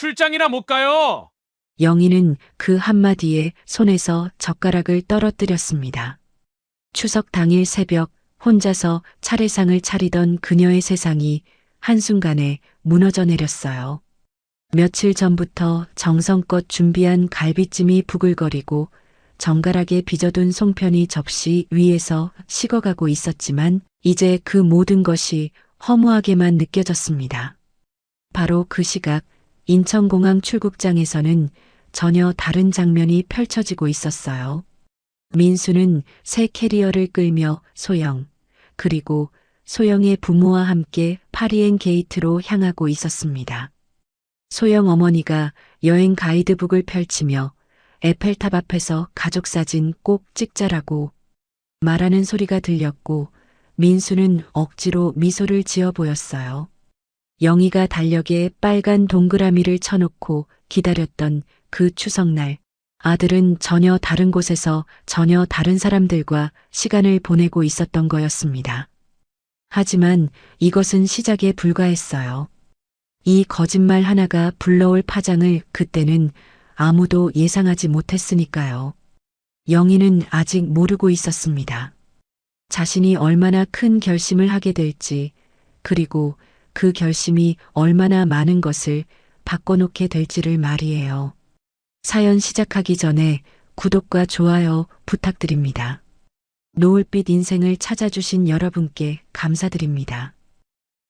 출장이나 못 가요. 영희는 그 한마디에 손에서 젓가락을 떨어뜨렸습니다. 추석 당일 새벽 혼자서 차례상을 차리던 그녀의 세상이 한순간에 무너져 내렸어요. 며칠 전부터 정성껏 준비한 갈비찜이 부글거리고 정갈하게 빚어둔 송편이 접시 위에서 식어가고 있었지만 이제 그 모든 것이 허무하게만 느껴졌습니다. 바로 그 시각 인천공항 출국장에서는 전혀 다른 장면이 펼쳐지고 있었어요. 민수는 새 캐리어를 끌며 소영, 그리고 소영의 부모와 함께 파리행 게이트로 향하고 있었습니다. 소영 어머니가 여행 가이드북을 펼치며 에펠탑 앞에서 가족사진 꼭 찍자라고 말하는 소리가 들렸고 민수는 억지로 미소를 지어 보였어요. 영희가 달력에 빨간 동그라미를 쳐놓고 기다렸던 그 추석날, 아들은 전혀 다른 곳에서 전혀 다른 사람들과 시간을 보내고 있었던 거였습니다. 하지만 이것은 시작에 불과했어요. 이 거짓말 하나가 불러올 파장을 그때는 아무도 예상하지 못했으니까요. 영희는 아직 모르고 있었습니다. 자신이 얼마나 큰 결심을 하게 될지, 그리고 그 결심이 얼마나 많은 것을 바꿔놓게 될지를 말이에요. 사연 시작하기 전에 구독과 좋아요 부탁드립니다. 노을빛 인생을 찾아주신 여러분께 감사드립니다.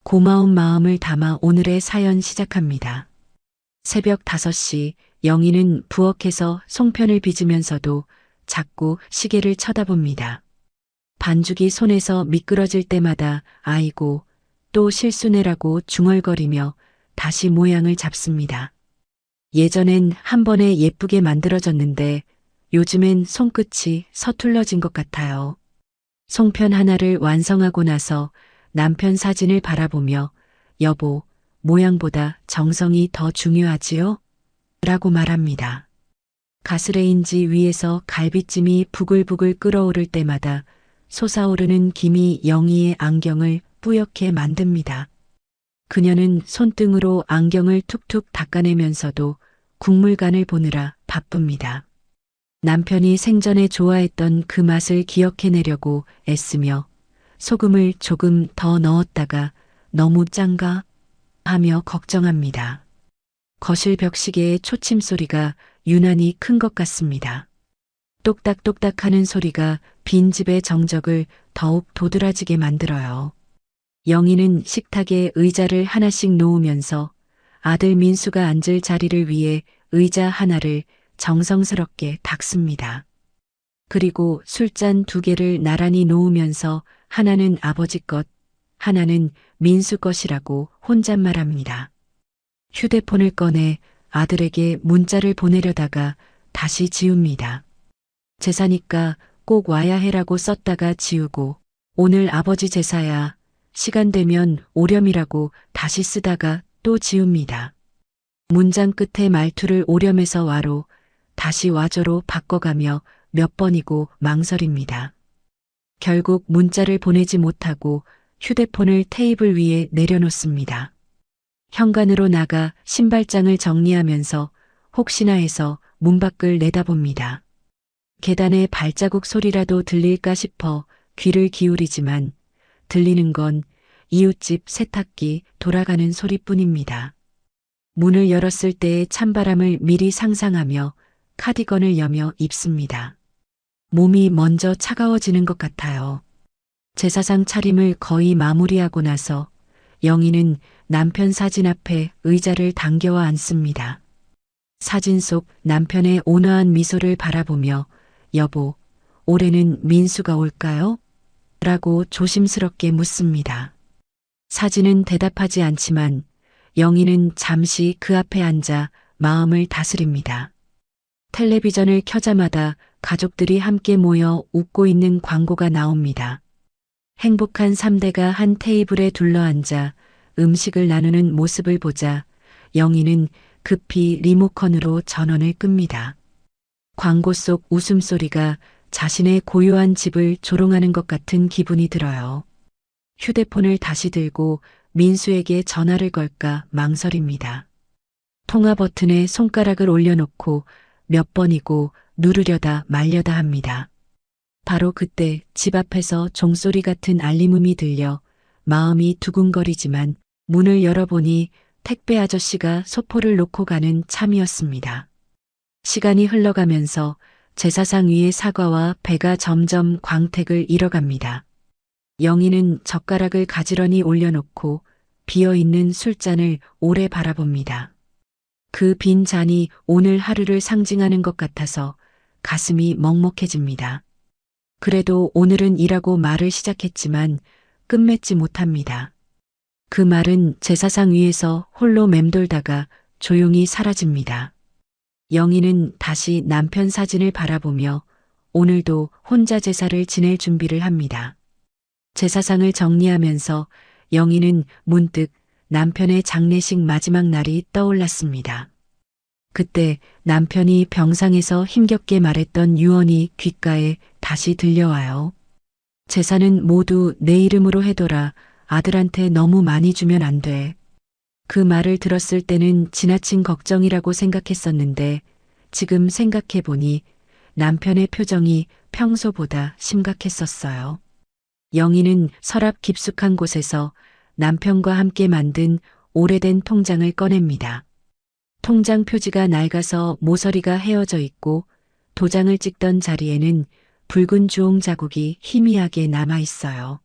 고마운 마음을 담아 오늘의 사연 시작합니다. 새벽 5시 영희는 부엌에서 송편을 빚으면서도 자꾸 시계를 쳐다봅니다. 반죽이 손에서 미끄러질 때마다 아이고 또 실수네라고 중얼거리며 다시 모양을 잡습니다. 예전엔 한 번에 예쁘게 만들어졌는데 요즘엔 손끝이 서툴러진 것 같아요. 송편 하나를 완성하고 나서 남편 사진을 바라보며 여보, 모양보다 정성이 더 중요하지요? 라고 말합니다. 가스레인지 위에서 갈비찜이 부글부글 끓어오를 때마다 솟아오르는 김이 영희의 안경을 뿌옇게 만듭니다. 그녀는 손등으로 안경을 툭툭 닦아내면서도 국물간을 보느라 바쁩니다. 남편이 생전에 좋아했던 그 맛을 기억해내려고 애쓰며 소금을 조금 더 넣었다가 너무 짠가 하며 걱정합니다. 거실 벽시계의 초침 소리가 유난히 큰 것 같습니다. 똑딱똑딱 하는 소리가 빈집의 정적을 더욱 도드라지게 만들어요. 영희는 식탁에 의자를 하나씩 놓으면서 아들 민수가 앉을 자리를 위해 의자 하나를 정성스럽게 닦습니다. 그리고 술잔 2개를 나란히 놓으면서 하나는 아버지 것, 하나는 민수 것이라고 혼잣말합니다. 휴대폰을 꺼내 아들에게 문자를 보내려다가 다시 지웁니다. 제사니까 꼭 와야 해라고 썼다가 지우고 오늘 아버지 제사야. 시간 되면 오렴이라고 다시 쓰다가 또 지웁니다. 문장 끝에 말투를 오렴에서 와로, 다시 와저로 바꿔가며 몇 번이고 망설입니다. 결국 문자를 보내지 못하고 휴대폰을 테이블 위에 내려놓습니다. 현관으로 나가 신발장을 정리하면서 혹시나 해서 문 밖을 내다봅니다. 계단에 발자국 소리라도 들릴까 싶어 귀를 기울이지만 들리는 건 이웃집 세탁기 돌아가는 소리뿐입니다. 문을 열었을 때의 찬바람을 미리 상상하며 카디건을 여며 입습니다. 몸이 먼저 차가워지는 것 같아요. 제사상 차림을 거의 마무리하고 나서 영희는 남편 사진 앞에 의자를 당겨와 앉습니다. 사진 속 남편의 온화한 미소를 바라보며 여보, 올해는 민수가 올까요? 라고 조심스럽게 묻습니다. 사진은 대답하지 않지만 영희는 잠시 그 앞에 앉아 마음을 다스립니다. 텔레비전을 켜자마다 가족들이 함께 모여 웃고 있는 광고가 나옵니다. 행복한 3대가 한 테이블에 둘러앉아 음식을 나누는 모습을 보자 영희는 급히 리모컨으로 전원을 끕니다. 광고 속 웃음소리가 자신의 고요한 집을 조롱하는 것 같은 기분이 들어요. 휴대폰을 다시 들고 민수에게 전화를 걸까 망설입니다. 통화 버튼에 손가락을 올려놓고 몇 번이고 누르려다 말려다 합니다. 바로 그때 집 앞에서 종소리 같은 알림음이 들려 마음이 두근거리지만 문을 열어보니 택배 아저씨가 소포를 놓고 가는 참이었습니다. 시간이 흘러가면서 제사상 위의 사과와 배가 점점 광택을 잃어갑니다. 영희는 젓가락을 가지런히 올려놓고 비어있는 술잔을 오래 바라봅니다. 그 빈 잔이 오늘 하루를 상징하는 것 같아서 가슴이 먹먹해집니다. 그래도 오늘은 이라고 말을 시작했지만 끝맺지 못합니다. 그 말은 제사상 위에서 홀로 맴돌다가 조용히 사라집니다. 영희는 다시 남편 사진을 바라보며 오늘도 혼자 제사를 지낼 준비를 합니다. 제사상을 정리하면서 영희는 문득 남편의 장례식 마지막 날이 떠올랐습니다. 그때 남편이 병상에서 힘겹게 말했던 유언이 귓가에 다시 들려와요. 재산은 모두 내 이름으로 해둬라. 아들한테 너무 많이 주면 안 돼. 그 말을 들었을 때는 지나친 걱정이라고 생각했었는데 지금 생각해보니 남편의 표정이 평소보다 심각했었어요. 영희는 서랍 깊숙한 곳에서 남편과 함께 만든 오래된 통장을 꺼냅니다. 통장 표지가 낡아서 모서리가 헤어져 있고 도장을 찍던 자리에는 붉은 주홍 자국이 희미하게 남아 있어요.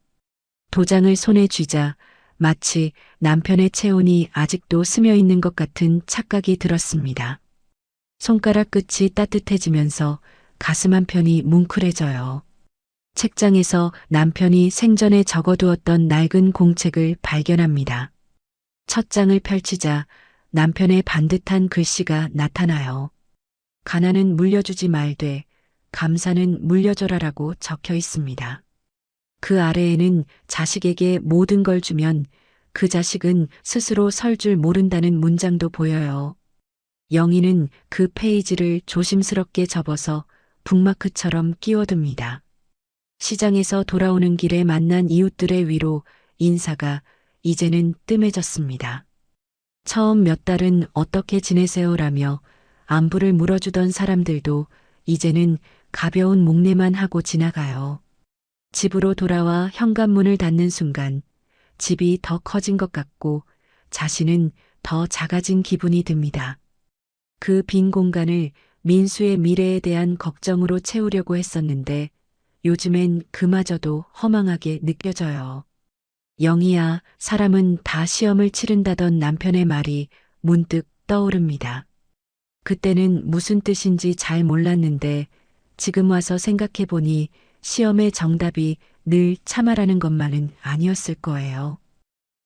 도장을 손에 쥐자 마치 남편의 체온이 아직도 스며 있는 것 같은 착각이 들었습니다. 손가락 끝이 따뜻해지면서 가슴 한편이 뭉클해져요. 책장에서 남편이 생전에 적어두었던 낡은 공책을 발견합니다. 첫 장을 펼치자 남편의 반듯한 글씨가 나타나요. 가난은 물려주지 말되 감사는 물려줘라라고 적혀 있습니다. 그 아래에는 자식에게 모든 걸 주면 그 자식은 스스로 설 줄 모른다는 문장도 보여요. 영희는 그 페이지를 조심스럽게 접어서 북마크처럼 끼워둡니다. 시장에서 돌아오는 길에 만난 이웃들의 위로 인사가 이제는 뜸해졌습니다. 처음 몇 달은 어떻게 지내세요라며 안부를 물어주던 사람들도 이제는 가벼운 목례만 하고 지나가요. 집으로 돌아와 현관문을 닫는 순간 집이 더 커진 것 같고 자신은 더 작아진 기분이 듭니다. 그 빈 공간을 민수의 미래에 대한 걱정으로 채우려고 했었는데 요즘엔 그마저도 허망하게 느껴져요. 영희야, 사람은 다 시험을 치른다던 남편의 말이 문득 떠오릅니다. 그때는 무슨 뜻인지 잘 몰랐는데 지금 와서 생각해보니 시험의 정답이 늘 참아라는 것만은 아니었을 거예요.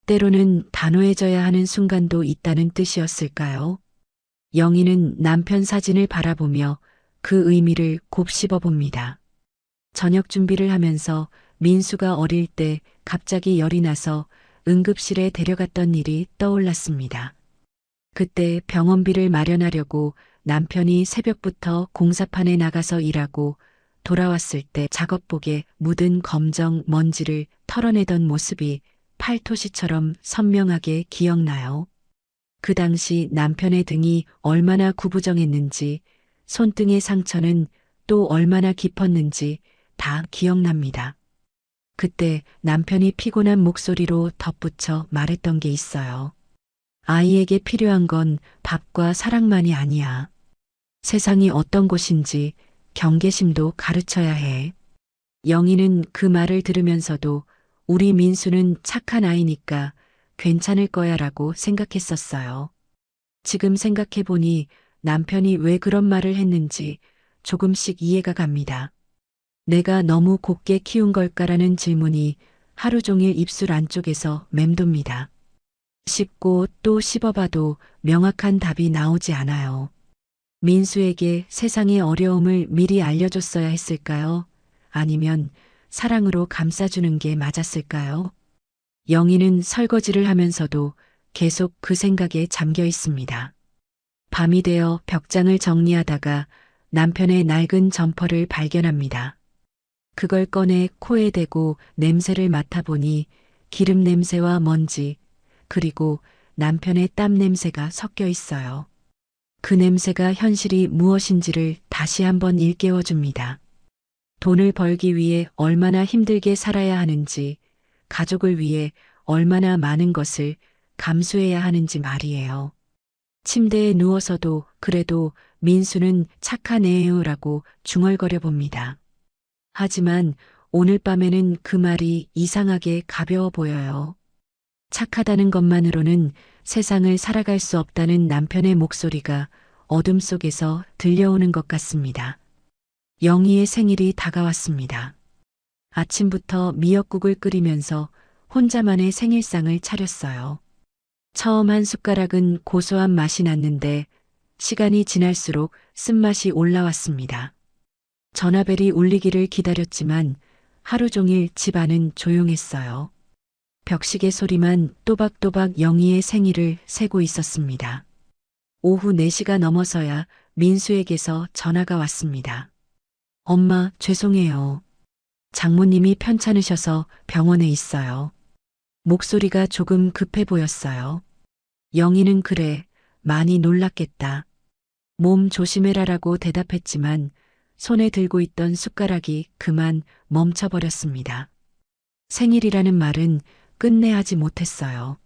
때로는 단호해져야 하는 순간도 있다는 뜻이었을까요? 영희는 남편 사진을 바라보며 그 의미를 곱씹어 봅니다. 저녁 준비를 하면서 민수가 어릴 때 갑자기 열이 나서 응급실에 데려갔던 일이 떠올랐습니다. 그때 병원비를 마련하려고 남편이 새벽부터 공사판에 나가서 일하고 돌아왔을 때 작업복에 묻은 검정 먼지를 털어내던 모습이 팔토시처럼 선명하게 기억나요. 그 당시 남편의 등이 얼마나 구부정했는지 손등의 상처는 또 얼마나 깊었는지 다 기억납니다. 그때 남편이 피곤한 목소리로 덧붙여 말했던 게 있어요. 아이에게 필요한 건 밥과 사랑만이 아니야. 세상이 어떤 곳인지 경계심도 가르쳐야 해. 영희는 그 말을 들으면서도 우리 민수는 착한 아이니까 괜찮을 거야라고 생각했었어요. 지금 생각해보니 남편이 왜 그런 말을 했는지 조금씩 이해가 갑니다. 내가 너무 곱게 키운 걸까라는 질문이 하루 종일 입술 안쪽에서 맴돕니다. 씹고 또 씹어봐도 명확한 답이 나오지 않아요. 민수에게 세상의 어려움을 미리 알려줬어야 했을까요? 아니면 사랑으로 감싸주는 게 맞았을까요? 영희는 설거지를 하면서도 계속 그 생각에 잠겨 있습니다. 밤이 되어 벽장을 정리하다가 남편의 낡은 점퍼를 발견합니다. 그걸 꺼내 코에 대고 냄새를 맡아보니 기름 냄새와 먼지, 그리고 남편의 땀 냄새가 섞여 있어요. 그 냄새가 현실이 무엇인지를 다시 한번 일깨워 줍니다. 돈을 벌기 위해 얼마나 힘들게 살아야 하는지, 가족을 위해 얼마나 많은 것을 감수해야 하는지 말이에요. 침대에 누워서도 그래도 민수는 착한 애예요라고 중얼거려 봅니다. 하지만 오늘 밤에는 그 말이 이상하게 가벼워 보여요. 착하다는 것만으로는 세상을 살아갈 수 없다는 남편의 목소리가 어둠 속에서 들려오는 것 같습니다. 영희의 생일이 다가왔습니다. 아침부터 미역국을 끓이면서 혼자만의 생일상을 차렸어요. 처음 한 숟가락은 고소한 맛이 났는데 시간이 지날수록 쓴맛이 올라왔습니다. 전화벨이 울리기를 기다렸지만 하루 종일 집안은 조용했어요. 벽시계 소리만 또박또박 영희의 생일을 세고 있었습니다. 오후 4시가 넘어서야 민수에게서 전화가 왔습니다. 엄마, 죄송해요. 장모님이 편찮으셔서 병원에 있어요. 목소리가 조금 급해 보였어요. 영희는 그래, 많이 놀랐겠다. 몸 조심해라라고 대답했지만 손에 들고 있던 숟가락이 그만 멈춰버렸습니다. 생일이라는 말은 끝내 하지 못했어요.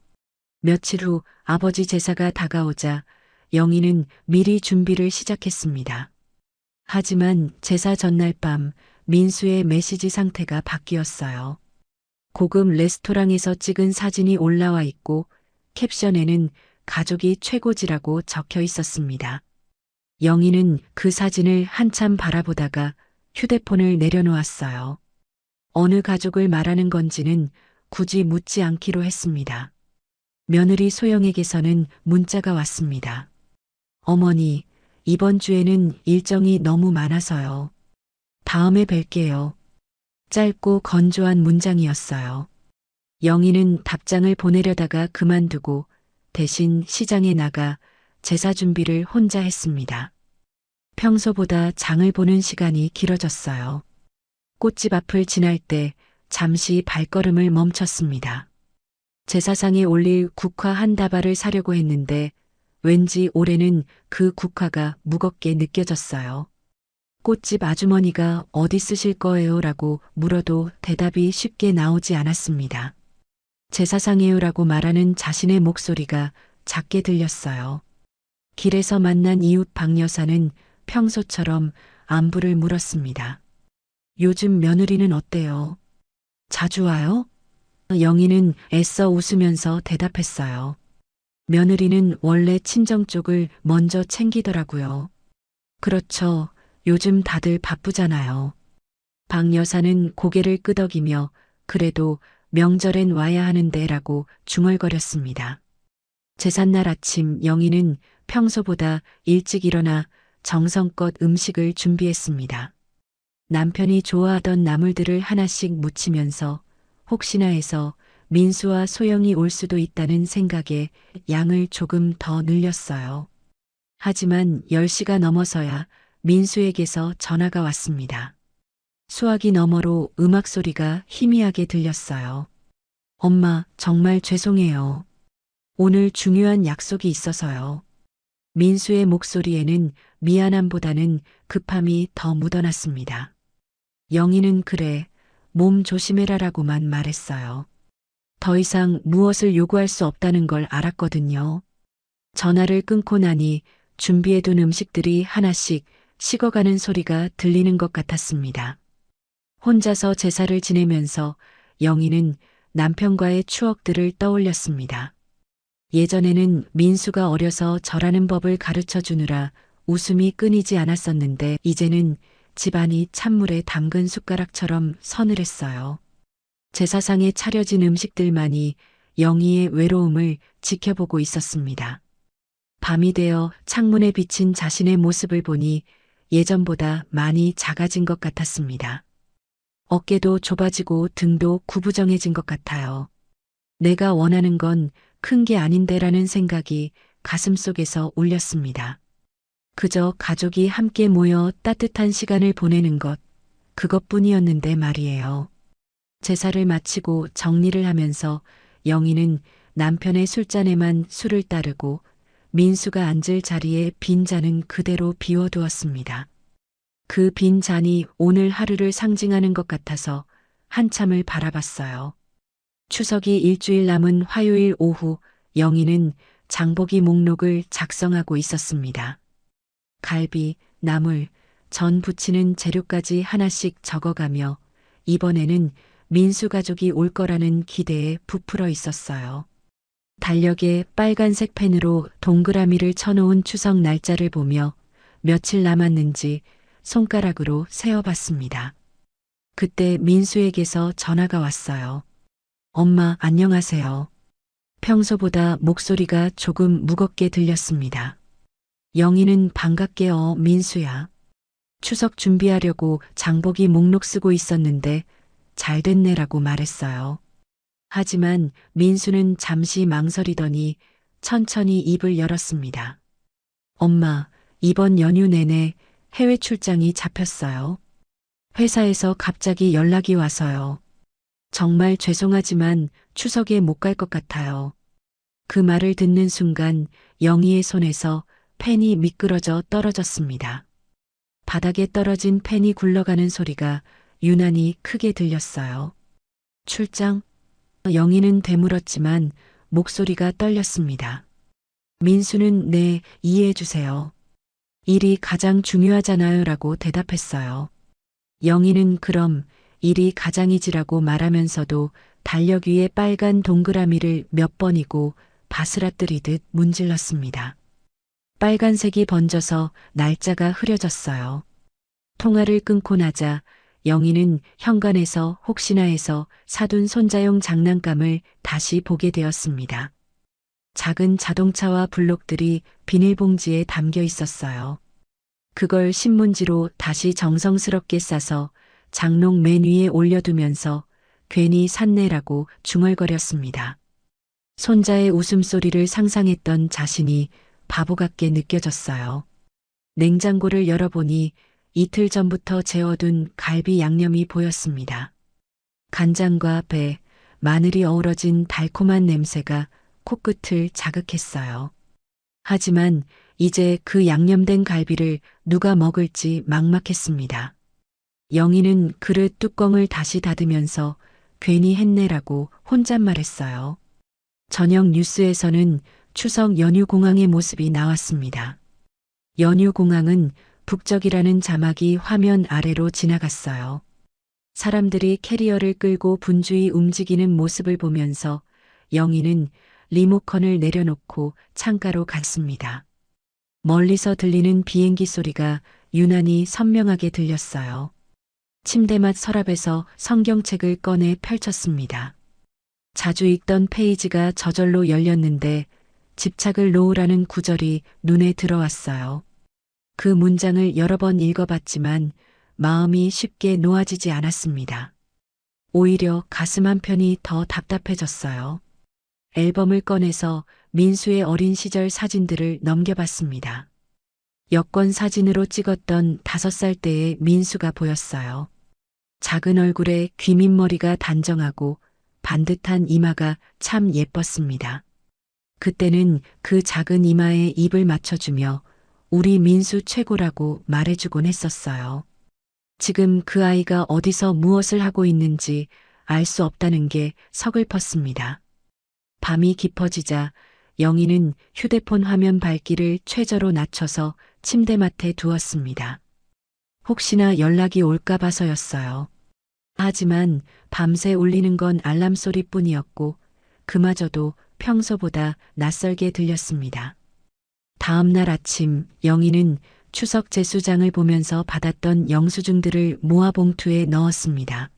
며칠 후 아버지 제사가 다가오자 영희는 미리 준비를 시작했습니다. 하지만 제사 전날 밤 민수의 메시지 상태가 바뀌었어요. 고급 레스토랑에서 찍은 사진이 올라와 있고 캡션에는 가족이 최고지라고 적혀 있었습니다. 영희는 그 사진을 한참 바라보다가 휴대폰을 내려놓았어요. 어느 가족을 말하는 건지는 굳이 묻지 않기로 했습니다. 며느리 소영에게서는 문자가 왔습니다. 어머니, 이번 주에는 일정이 너무 많아서요. 다음에 뵐게요. 짧고 건조한 문장이었어요. 영희는 답장을 보내려다가 그만두고 대신 시장에 나가 제사 준비를 혼자 했습니다. 평소보다 장을 보는 시간이 길어졌어요. 꽃집 앞을 지날 때 잠시 발걸음을 멈췄습니다. 제사상에 올릴 국화 한 다발을 사려고 했는데 왠지 올해는 그 국화가 무겁게 느껴졌어요. 꽃집 아주머니가 어디 쓰실 거예요? 라고 물어도 대답이 쉽게 나오지 않았습니다. 제사상이에요라고 말하는 자신의 목소리가 작게 들렸어요. 길에서 만난 이웃 박 여사는 평소처럼 안부를 물었습니다. 요즘 며느리는 어때요? 자주 와요? 영희는 애써 웃으면서 대답했어요. 며느리는 원래 친정 쪽을 먼저 챙기더라고요. 그렇죠. 요즘 다들 바쁘잖아요. 박 여사는 고개를 끄덕이며 그래도 명절엔 와야 하는데 라고 중얼거렸습니다. 제삿날 아침 영희는 평소보다 일찍 일어나 정성껏 음식을 준비했습니다. 남편이 좋아하던 나물들을 하나씩 무치면서 혹시나 해서 민수와 소영이 올 수도 있다는 생각에 양을 조금 더 늘렸어요. 하지만 10시가 넘어서야 민수에게서 전화가 왔습니다. 수화기 너머로 음악 소리가 희미하게 들렸어요. 엄마, 정말 죄송해요. 오늘 중요한 약속이 있어서요. 민수의 목소리에는 미안함보다는 급함이 더 묻어났습니다. 영희는 그래, 몸 조심해라라고만 말했어요. 더 이상 무엇을 요구할 수 없다는 걸 알았거든요. 전화를 끊고 나니 준비해둔 음식들이 하나씩 식어가는 소리가 들리는 것 같았습니다. 혼자서 제사를 지내면서 영희는 남편과의 추억들을 떠올렸습니다. 예전에는 민수가 어려서 절하는 법을 가르쳐 주느라 웃음이 끊이지 않았었는데 이제는 집안이 찬물에 담근 숟가락처럼 서늘했어요. 제사상에 차려진 음식들만이 영희의 외로움을 지켜보고 있었습니다. 밤이 되어 창문에 비친 자신의 모습을 보니 예전보다 많이 작아진 것 같았습니다. 어깨도 좁아지고 등도 구부정해진 것 같아요. 내가 원하는 건 큰 게 아닌데라는 생각이 가슴속에서 울렸습니다. 그저 가족이 함께 모여 따뜻한 시간을 보내는 것, 그것뿐이었는데 말이에요. 제사를 마치고 정리를 하면서 영희는 남편의 술잔에만 술을 따르고 민수가 앉을 자리에 빈 잔은 그대로 비워두었습니다. 그 빈 잔이 오늘 하루를 상징하는 것 같아서 한참을 바라봤어요. 추석이 일주일 남은 화요일 오후 영희는 장보기 목록을 작성하고 있었습니다. 갈비, 나물, 전 부치는 재료까지 하나씩 적어가며 이번에는 민수 가족이 올 거라는 기대에 부풀어 있었어요. 달력에 빨간색 펜으로 동그라미를 쳐놓은 추석 날짜를 보며 며칠 남았는지 손가락으로 세어봤습니다. 그때 민수에게서 전화가 왔어요. 엄마, 안녕하세요. 평소보다 목소리가 조금 무겁게 들렸습니다. 영희는 반갑게 민수야. 추석 준비하려고 장보기 목록 쓰고 있었는데 잘 됐네라고 말했어요. 하지만 민수는 잠시 망설이더니 천천히 입을 열었습니다. 엄마, 이번 연휴 내내 해외 출장이 잡혔어요. 회사에서 갑자기 연락이 와서요. 정말 죄송하지만 추석에 못 갈 것 같아요. 그 말을 듣는 순간 영희의 손에서 펜이 미끄러져 떨어졌습니다. 바닥에 떨어진 펜이 굴러가는 소리가 유난히 크게 들렸어요. 출장? 영희는 되물었지만 목소리가 떨렸습니다. 민수는 네, 이해해 주세요. 일이 가장 중요하잖아요 라고 대답했어요. 영희는 그럼 일이 가장이지라고 말하면서도 달력 위에 빨간 동그라미를 몇 번이고 바스라뜨리듯 문질렀습니다. 빨간색이 번져서 날짜가 흐려졌어요. 통화를 끊고 나자 영희는 현관에서 혹시나 해서 사둔 손자용 장난감을 다시 보게 되었습니다. 작은 자동차와 블록들이 비닐봉지에 담겨 있었어요. 그걸 신문지로 다시 정성스럽게 싸서 장롱 맨 위에 올려두면서 괜히 샀네라고 중얼거렸습니다. 손자의 웃음소리를 상상했던 자신이 바보 같게 느껴졌어요. 냉장고를 열어보니 이틀 전부터 재워둔 갈비 양념이 보였습니다. 간장과 배, 마늘이 어우러진 달콤한 냄새가 코끝을 자극했어요. 하지만 이제 그 양념된 갈비를 누가 먹을지 막막했습니다. 영희는 그릇 뚜껑을 다시 닫으면서 괜히 했네라고 혼잣말했어요. 저녁 뉴스에서는 추석 연휴 공항의 모습이 나왔습니다. 연휴 공항은 북적이라는 자막이 화면 아래로 지나갔어요. 사람들이 캐리어를 끌고 분주히 움직이는 모습을 보면서 영희는 리모컨을 내려놓고 창가로 갔습니다. 멀리서 들리는 비행기 소리가 유난히 선명하게 들렸어요. 침대맡 서랍에서 성경책을 꺼내 펼쳤습니다. 자주 읽던 페이지가 저절로 열렸는데 집착을 놓으라는 구절이 눈에 들어왔어요. 그 문장을 여러 번 읽어봤지만 마음이 쉽게 놓아지지 않았습니다. 오히려 가슴 한편이 더 답답해졌어요. 앨범을 꺼내서 민수의 어린 시절 사진들을 넘겨봤습니다. 여권 사진으로 찍었던 5살 때의 민수가 보였어요. 작은 얼굴에 귀밑머리가 단정하고 반듯한 이마가 참 예뻤습니다. 그때는 그 작은 이마에 입을 맞춰주며 우리 민수 최고라고 말해주곤 했었어요. 지금 그 아이가 어디서 무엇을 하고 있는지 알 수 없다는 게 서글펐습니다. 밤이 깊어지자 영희는 휴대폰 화면 밝기를 최저로 낮춰서 침대맡에 두었습니다. 혹시나 연락이 올까 봐서였어요. 하지만 밤새 울리는 건 알람 소리뿐이었고 그마저도 평소보다 낯설게 들렸습니다. 다음 날 아침 영희는 추석 제수장을 보면서 받았던 영수증들을 모아 봉투에 넣었습니다.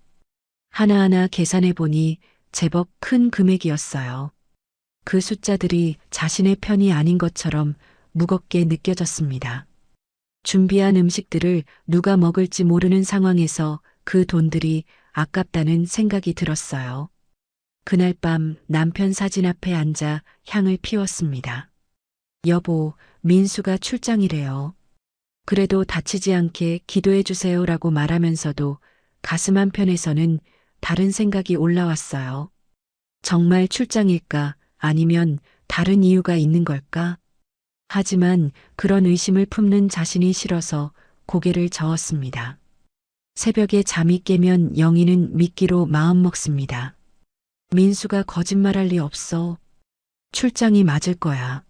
하나하나 계산해 보니 제법 큰 금액이었어요. 그 숫자들이 자신의 편이 아닌 것처럼 무겁게 느껴졌습니다. 준비한 음식들을 누가 먹을지 모르는 상황에서 그 돈들이 아깝다는 생각이 들었어요. 그날 밤 남편 사진 앞에 앉아 향을 피웠습니다. 여보, 민수가 출장이래요. 그래도 다치지 않게 기도해 주세요라고 말하면서도 가슴 한편에서는 다른 생각이 올라왔어요. 정말 출장일까? 아니면 다른 이유가 있는 걸까? 하지만 그런 의심을 품는 자신이 싫어서 고개를 저었습니다. 새벽에 잠이 깨면 영희는 미끼로 마음먹습니다. 민수가 거짓말할 리 없어. 출장이 맞을 거야.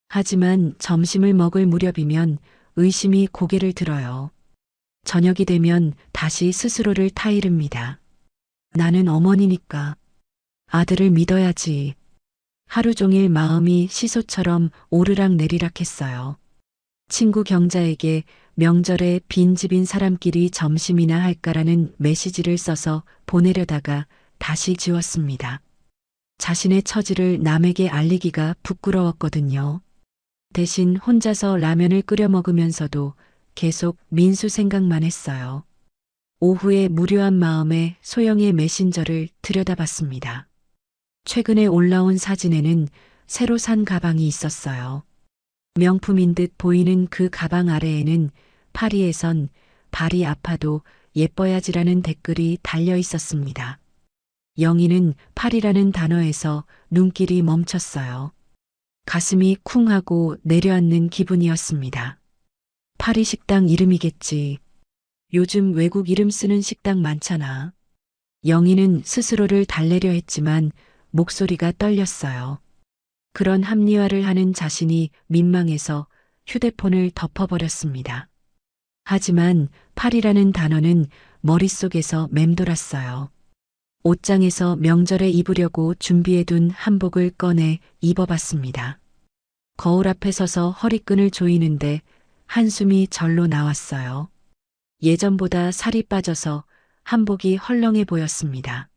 하지만 점심을 먹을 무렵이면 의심이 고개를 들어요. 저녁이 되면 다시 스스로를 타이릅니다. 나는 어머니니까 아들을 믿어야지. 하루 종일 마음이 시소처럼 오르락 내리락 했어요. 친구 경자에게 명절에 빈집인 사람끼리 점심이나 할까라는 메시지를 써서 보내려다가 다시 지웠습니다. 자신의 처지를 남에게 알리기가 부끄러웠거든요. 대신 혼자서 라면을 끓여 먹으면서도 계속 민수 생각만 했어요. 오후에 무료한 마음에 소영의 메신저를 들여다봤습니다. 최근에 올라온 사진에는 새로 산 가방이 있었어요. 명품인 듯 보이는 그 가방 아래에는 파리에선 발이 아파도 예뻐야지라는 댓글이 달려 있었습니다. 영희는 파리라는 단어에서 눈길이 멈췄어요. 가슴이 쿵 하고 내려앉는 기분이었습니다. 파리 식당 이름이겠지. 요즘 외국 이름 쓰는 식당 많잖아. 영희는 스스로를 달래려 했지만 목소리가 떨렸어요. 그런 합리화를 하는 자신이 민망해서 휴대폰을 덮어버렸습니다. 하지만 파리라는 단어는 머릿속에서 맴돌았어요. 옷장에서 명절에 입으려고 준비해둔 한복을 꺼내 입어봤습니다. 거울 앞에 서서 허리끈을 조이는데 한숨이 절로 나왔어요. 예전보다 살이 빠져서 한복이 헐렁해 보였습니다.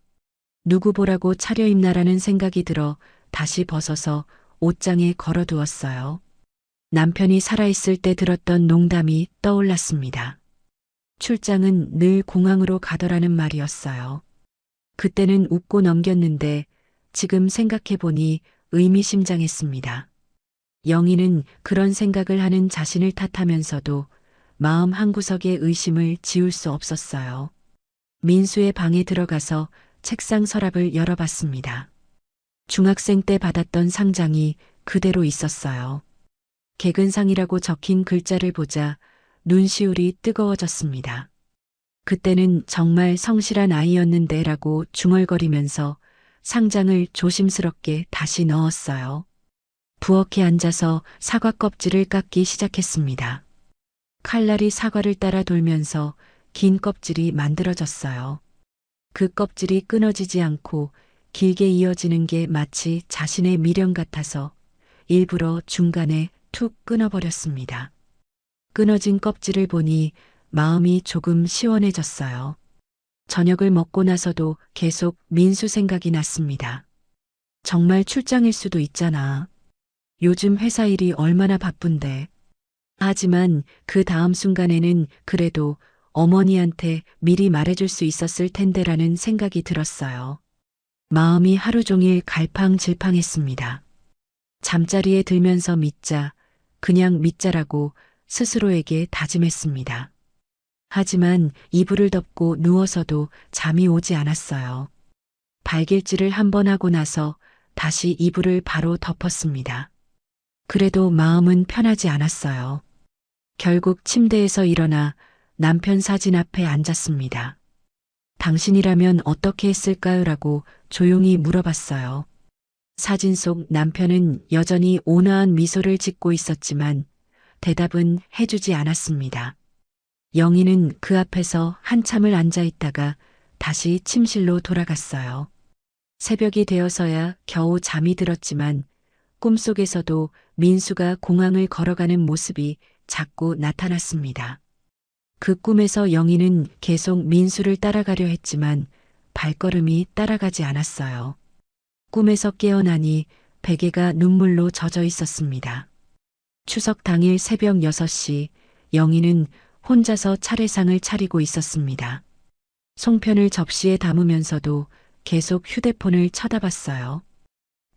누구 보라고 차려입나라는 생각이 들어 다시 벗어서 옷장에 걸어두었어요. 남편이 살아있을 때 들었던 농담이 떠올랐습니다. 출장은 늘 공항으로 가더라는 말이었어요. 그때는 웃고 넘겼는데 지금 생각해보니 의미심장했습니다. 영희는 그런 생각을 하는 자신을 탓하면서도 마음 한구석의 의심을 지울 수 없었어요. 민수의 방에 들어가서 책상 서랍을 열어봤습니다. 중학생 때 받았던 상장이 그대로 있었어요. 개근상이라고 적힌 글자를 보자 눈시울이 뜨거워졌습니다. 그때는 정말 성실한 아이였는데라고 중얼거리면서 상장을 조심스럽게 다시 넣었어요. 부엌에 앉아서 사과 껍질을 깎기 시작했습니다. 칼날이 사과를 따라 돌면서 긴 껍질이 만들어졌어요. 그 껍질이 끊어지지 않고 길게 이어지는 게 마치 자신의 미련 같아서 일부러 중간에 툭 끊어버렸습니다. 끊어진 껍질을 보니 마음이 조금 시원해졌어요. 저녁을 먹고 나서도 계속 민수 생각이 났습니다. 정말 출장일 수도 있잖아. 요즘 회사 일이 얼마나 바쁜데. 하지만 그 다음 순간에는 그래도 어머니한테 미리 말해줄 수 있었을 텐데라는 생각이 들었어요. 마음이 하루 종일 갈팡질팡했습니다. 잠자리에 들면서 믿자, 그냥 믿자라고 스스로에게 다짐했습니다. 하지만 이불을 덮고 누워서도 잠이 오지 않았어요. 발길질을 한 번 하고 나서 다시 이불을 바로 덮었습니다. 그래도 마음은 편하지 않았어요. 결국 침대에서 일어나 남편 사진 앞에 앉았습니다. 당신이라면 어떻게 했을까요? 라고 조용히 물어봤어요. 사진 속 남편은 여전히 온화한 미소를 짓고 있었지만 대답은 해주지 않았습니다. 영희는 그 앞에서 한참을 앉아 있다가 다시 침실로 돌아갔어요. 새벽이 되어서야 겨우 잠이 들었지만 꿈속에서도 민수가 공항을 걸어가는 모습이 자꾸 나타났습니다. 그 꿈에서 영희는 계속 민수를 따라가려 했지만 발걸음이 따라가지 않았어요. 꿈에서 깨어나니 베개가 눈물로 젖어 있었습니다. 추석 당일 새벽 6시 영희는 혼자서 차례상을 차리고 있었습니다. 송편을 접시에 담으면서도 계속 휴대폰을 쳐다봤어요.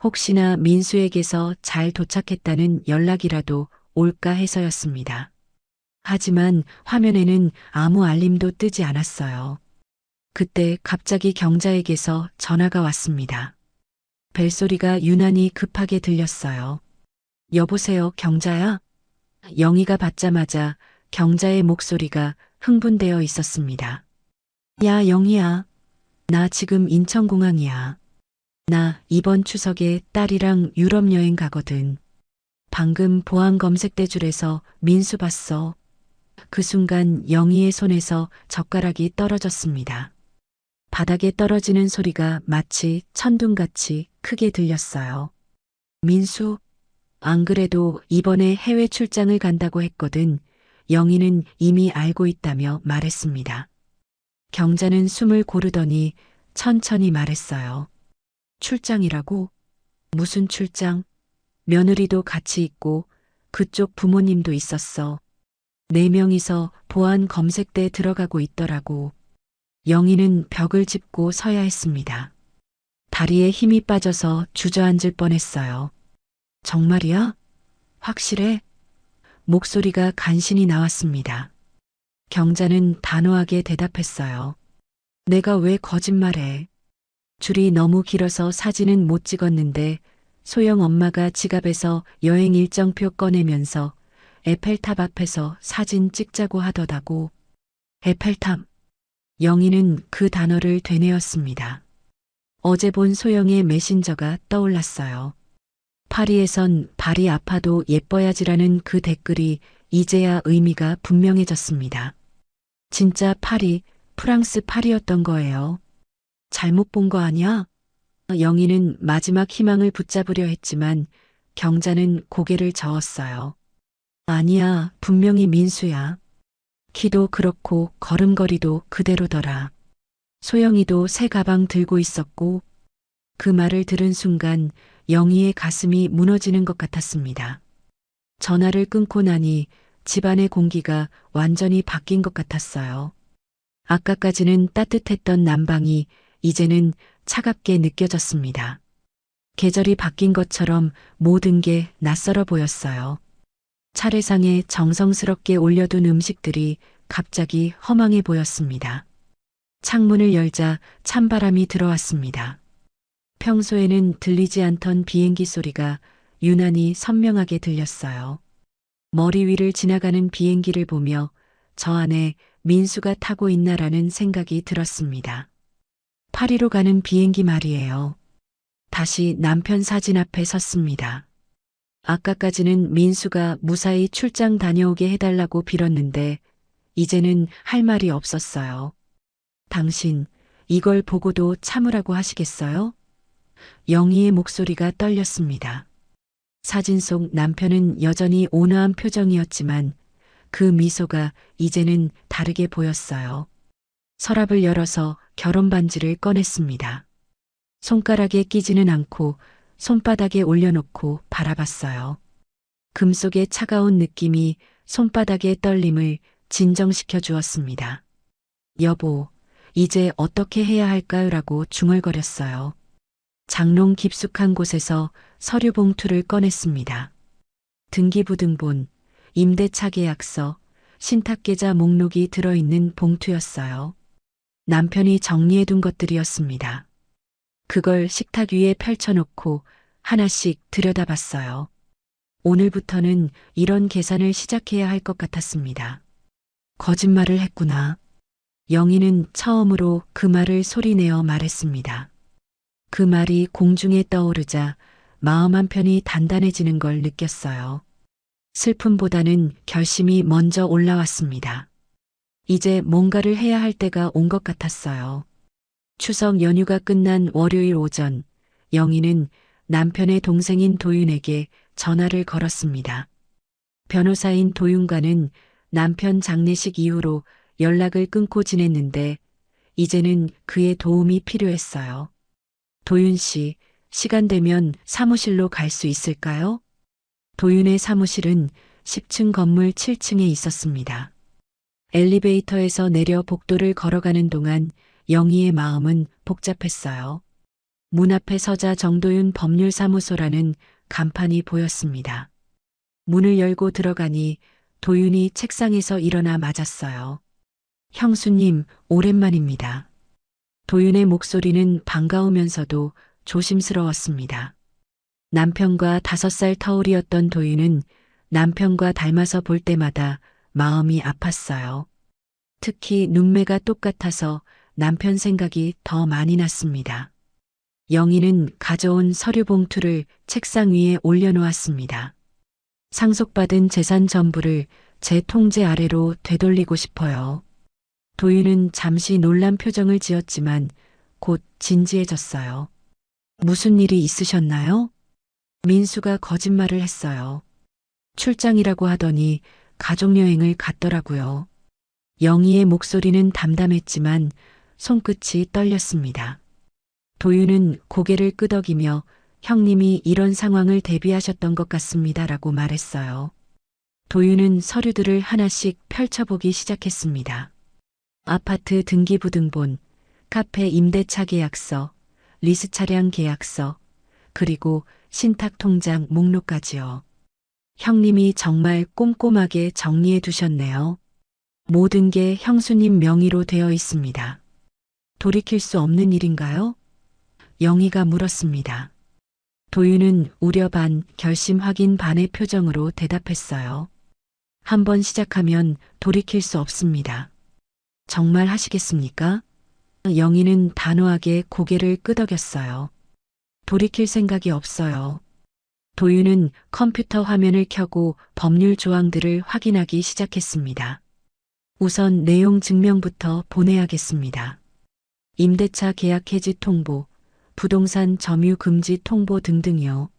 혹시나 민수에게서 잘 도착했다는 연락이라도 올까 해서였습니다. 하지만 화면에는 아무 알림도 뜨지 않았어요. 그때 갑자기 경자에게서 전화가 왔습니다. 벨소리가 유난히 급하게 들렸어요. 여보세요, 경자야? 영희가 받자마자 경자의 목소리가 흥분되어 있었습니다. 야, 영희야. 나 지금 인천공항이야. 나 이번 추석에 딸이랑 유럽 여행 가거든. 방금 보안 검색대줄에서 민수 봤어. 그 순간 영희의 손에서 젓가락이 떨어졌습니다. 바닥에 떨어지는 소리가 마치 천둥같이 크게 들렸어요. 민수, 안 그래도 이번에 해외 출장을 간다고 했거든. 영희는 이미 알고 있다며 말했습니다. 경자는 숨을 고르더니 천천히 말했어요. 출장이라고? 무슨 출장? 며느리도 같이 있고 그쪽 부모님도 있었어. 4명이서 보안 검색대 들어가고 있더라고. 영희는 벽을 짚고 서야 했습니다. 다리에 힘이 빠져서 주저앉을 뻔했어요. 정말이야? 확실해? 목소리가 간신히 나왔습니다. 경자는 단호하게 대답했어요. 내가 왜 거짓말해? 줄이 너무 길어서 사진은 못 찍었는데 소영 엄마가 지갑에서 여행 일정표 꺼내면서 에펠탑 앞에서 사진 찍자고 하더라고. 에펠탑. 영희는 그 단어를 되뇌었습니다. 어제 본 소영의 메신저가 떠올랐어요. 파리에선 발이 아파도 예뻐야지라는 그 댓글이 이제야 의미가 분명해졌습니다. 진짜 파리, 프랑스 파리였던 거예요. 잘못 본 거 아니야? 영희는 마지막 희망을 붙잡으려 했지만 경자는 고개를 저었어요. 아니야, 분명히 민수야. 키도 그렇고 걸음걸이도 그대로더라. 소영이도 새 가방 들고 있었고 그 말을 들은 순간 영희의 가슴이 무너지는 것 같았습니다. 전화를 끊고 나니 집안의 공기가 완전히 바뀐 것 같았어요. 아까까지는 따뜻했던 난방이 이제는 차갑게 느껴졌습니다. 계절이 바뀐 것처럼 모든 게 낯설어 보였어요. 차례상에 정성스럽게 올려둔 음식들이 갑자기 허망해 보였습니다. 창문을 열자 찬바람이 들어왔습니다. 평소에는 들리지 않던 비행기 소리가 유난히 선명하게 들렸어요. 머리 위를 지나가는 비행기를 보며 저 안에 민수가 타고 있나라는 생각이 들었습니다. 파리로 가는 비행기 말이에요. 다시 남편 사진 앞에 섰습니다. 아까까지는 민수가 무사히 출장 다녀오게 해달라고 빌었는데 이제는 할 말이 없었어요. 당신 이걸 보고도 참으라고 하시겠어요? 영희의 목소리가 떨렸습니다. 사진 속 남편은 여전히 온화한 표정이었지만 그 미소가 이제는 다르게 보였어요. 서랍을 열어서 결혼 반지를 꺼냈습니다. 손가락에 끼지는 않고 손바닥에 올려놓고 바라봤어요. 금속의 차가운 느낌이 손바닥의 떨림을 진정시켜 주었습니다. 여보, 이제 어떻게 해야 할까요? 라고 중얼거렸어요. 장롱 깊숙한 곳에서 서류 봉투를 꺼냈습니다. 등기부등본, 임대차 계약서, 신탁계좌 목록이 들어있는 봉투였어요. 남편이 정리해둔 것들이었습니다. 그걸 식탁 위에 펼쳐놓고 하나씩 들여다봤어요. 오늘부터는 이런 계산을 시작해야 할 것 같았습니다. 거짓말을 했구나. 영희는 처음으로 그 말을 소리내어 말했습니다. 그 말이 공중에 떠오르자 마음 한편이 단단해지는 걸 느꼈어요. 슬픔보다는 결심이 먼저 올라왔습니다. 이제 뭔가를 해야 할 때가 온 것 같았어요. 추석 연휴가 끝난 월요일 오전, 영희는 남편의 동생인 도윤에게 전화를 걸었습니다. 변호사인 도윤과는 남편 장례식 이후로 연락을 끊고 지냈는데 이제는 그의 도움이 필요했어요. 도윤 씨, 시간 되면 사무실로 갈 수 있을까요? 도윤의 사무실은 10층 건물 7층에 있었습니다. 엘리베이터에서 내려 복도를 걸어가는 동안 영희의 마음은 복잡했어요. 문 앞에 서자 정도윤 법률사무소라는 간판이 보였습니다. 문을 열고 들어가니 도윤이 책상에서 일어나 맞았어요. 형수님, 오랜만입니다. 도윤의 목소리는 반가우면서도 조심스러웠습니다. 남편과 5살 터울이었던 도윤은 남편과 닮아서 볼 때마다 마음이 아팠어요. 특히 눈매가 똑같아서 남편 생각이 더 많이 났습니다. 영희는 가져온 서류 봉투를 책상 위에 올려놓았습니다. 상속받은 재산 전부를 제 통제 아래로 되돌리고 싶어요. 도윤은 잠시 놀란 표정을 지었지만 곧 진지해졌어요. 무슨 일이 있으셨나요? 민수가 거짓말을 했어요. 출장이라고 하더니 가족여행을 갔더라고요. 영희의 목소리는 담담했지만 손끝이 떨렸습니다. 도윤은 고개를 끄덕이며 형님이 이런 상황을 대비하셨던 것 같습니다라고 말했어요. 도윤은 서류들을 하나씩 펼쳐보기 시작했습니다. 아파트 등기부등본, 카페 임대차 계약서, 리스 차량 계약서, 그리고 신탁통장 목록까지요. 형님이 정말 꼼꼼하게 정리해 두셨네요. 모든 게 형수님 명의로 되어 있습니다. 돌이킬 수 없는 일인가요? 영희가 물었습니다. 도윤은 우려 반, 결심 확인 반의 표정으로 대답했어요. 한번 시작하면 돌이킬 수 없습니다. 정말 하시겠습니까? 영희는 단호하게 고개를 끄덕였어요. 돌이킬 생각이 없어요. 도윤은 컴퓨터 화면을 켜고 법률 조항들을 확인하기 시작했습니다. 우선 내용 증명부터 보내야겠습니다. 임대차 계약 해지 통보, 부동산 점유 금지 통보 등등이요.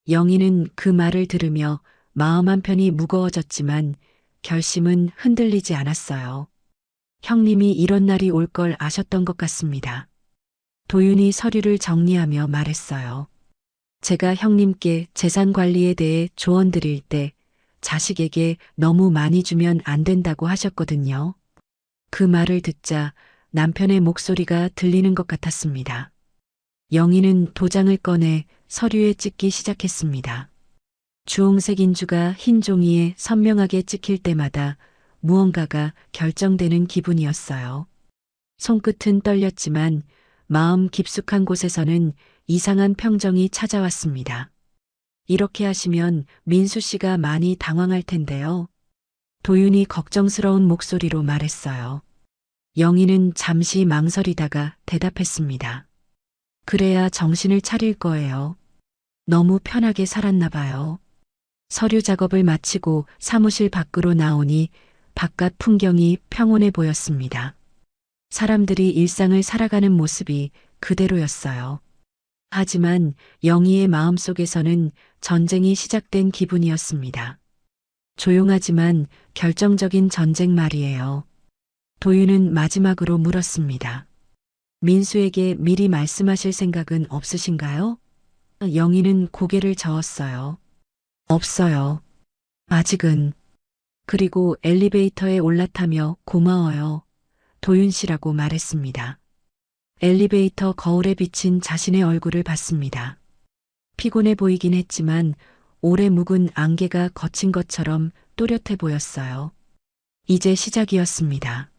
영희는 그 말을 들으며 마음 한편이 무거워졌지만 결심은 흔들리지 않았어요. 형님이 이런 날이 올 걸 아셨던 것 같습니다. 도윤이 서류를 정리하며 말했어요. 제가 형님께 재산 관리에 대해 조언 드릴 때 자식에게 너무 많이 주면 안 된다고 하셨거든요. 그 말을 듣자 남편의 목소리가 들리는 것 같았습니다. 영희는 도장을 꺼내 서류에 찍기 시작했습니다. 주홍색 인주가 흰 종이에 선명하게 찍힐 때마다 무언가가 결정되는 기분이었어요. 손끝은 떨렸지만 마음 깊숙한 곳에서는 이상한 평정이 찾아왔습니다. 이렇게 하시면 민수 씨가 많이 당황할 텐데요. 도윤이 걱정스러운 목소리로 말했어요. 영희는 잠시 망설이다가 대답했습니다. 그래야 정신을 차릴 거예요. 너무 편하게 살았나 봐요. 서류 작업을 마치고 사무실 밖으로 나오니 바깥 풍경이 평온해 보였습니다. 사람들이 일상을 살아가는 모습이 그대로였어요. 하지만 영희의 마음속에서는 전쟁이 시작된 기분이었습니다. 조용하지만 결정적인 전쟁 말이에요. 도윤은 마지막으로 물었습니다. 민수에게 미리 말씀하실 생각은 없으신가요? 영희는 고개를 저었어요. 없어요. 아직은. 그리고 엘리베이터에 올라타며 고마워요. 도윤 씨라고 말했습니다. 엘리베이터 거울에 비친 자신의 얼굴을 봤습니다. 피곤해 보이긴 했지만 오래 묵은 안개가 거친 것처럼 또렷해 보였어요. 이제 시작이었습니다.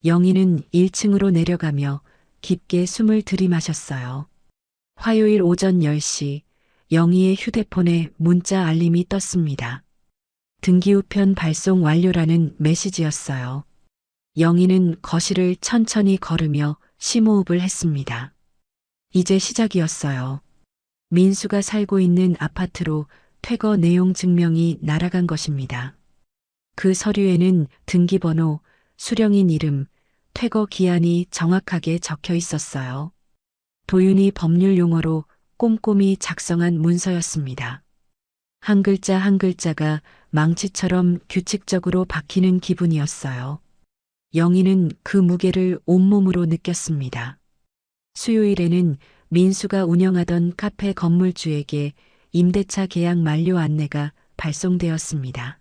영희는 1층으로 내려가며 깊게 숨을 들이마셨어요. 화요일 오전 10시 영희의 휴대폰에 문자 알림이 떴습니다. 등기우편 발송 완료라는 메시지였어요. 영희는 거실을 천천히 걸으며 심호흡을 했습니다. 이제 시작이었어요. 민수가 살고 있는 아파트로 퇴거 내용 증명이 날아간 것입니다. 그 서류에는 등기번호, 수령인 이름, 퇴거 기한이 정확하게 적혀 있었어요. 도윤이 법률 용어로 꼼꼼히 작성한 문서였습니다. 한 글자 한 글자가 망치처럼 규칙적으로 박히는 기분이었어요. 영희는 그 무게를 온몸으로 느꼈습니다. 수요일에는 민수가 운영하던 카페 건물주에게 임대차 계약 만료 안내가 발송되었습니다.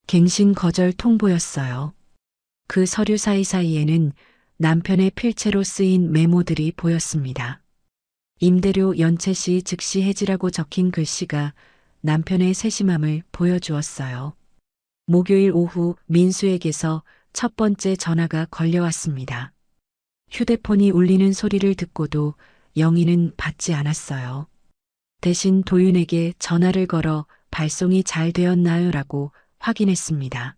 갱신 거절 통보였어요. 그 서류 사이사이에는 남편의 필체로 쓰인 메모들이 보였습니다. 임대료 연체 시 즉시 해지라고 적힌 글씨가 남편의 세심함을 보여주었어요. 목요일 오후 민수에게서 첫 번째 전화가 걸려왔습니다. 휴대폰이 울리는 소리를 듣고도 영희는 받지 않았어요. 대신 도윤에게 전화를 걸어 발송이 잘 되었나요라고 확인했습니다.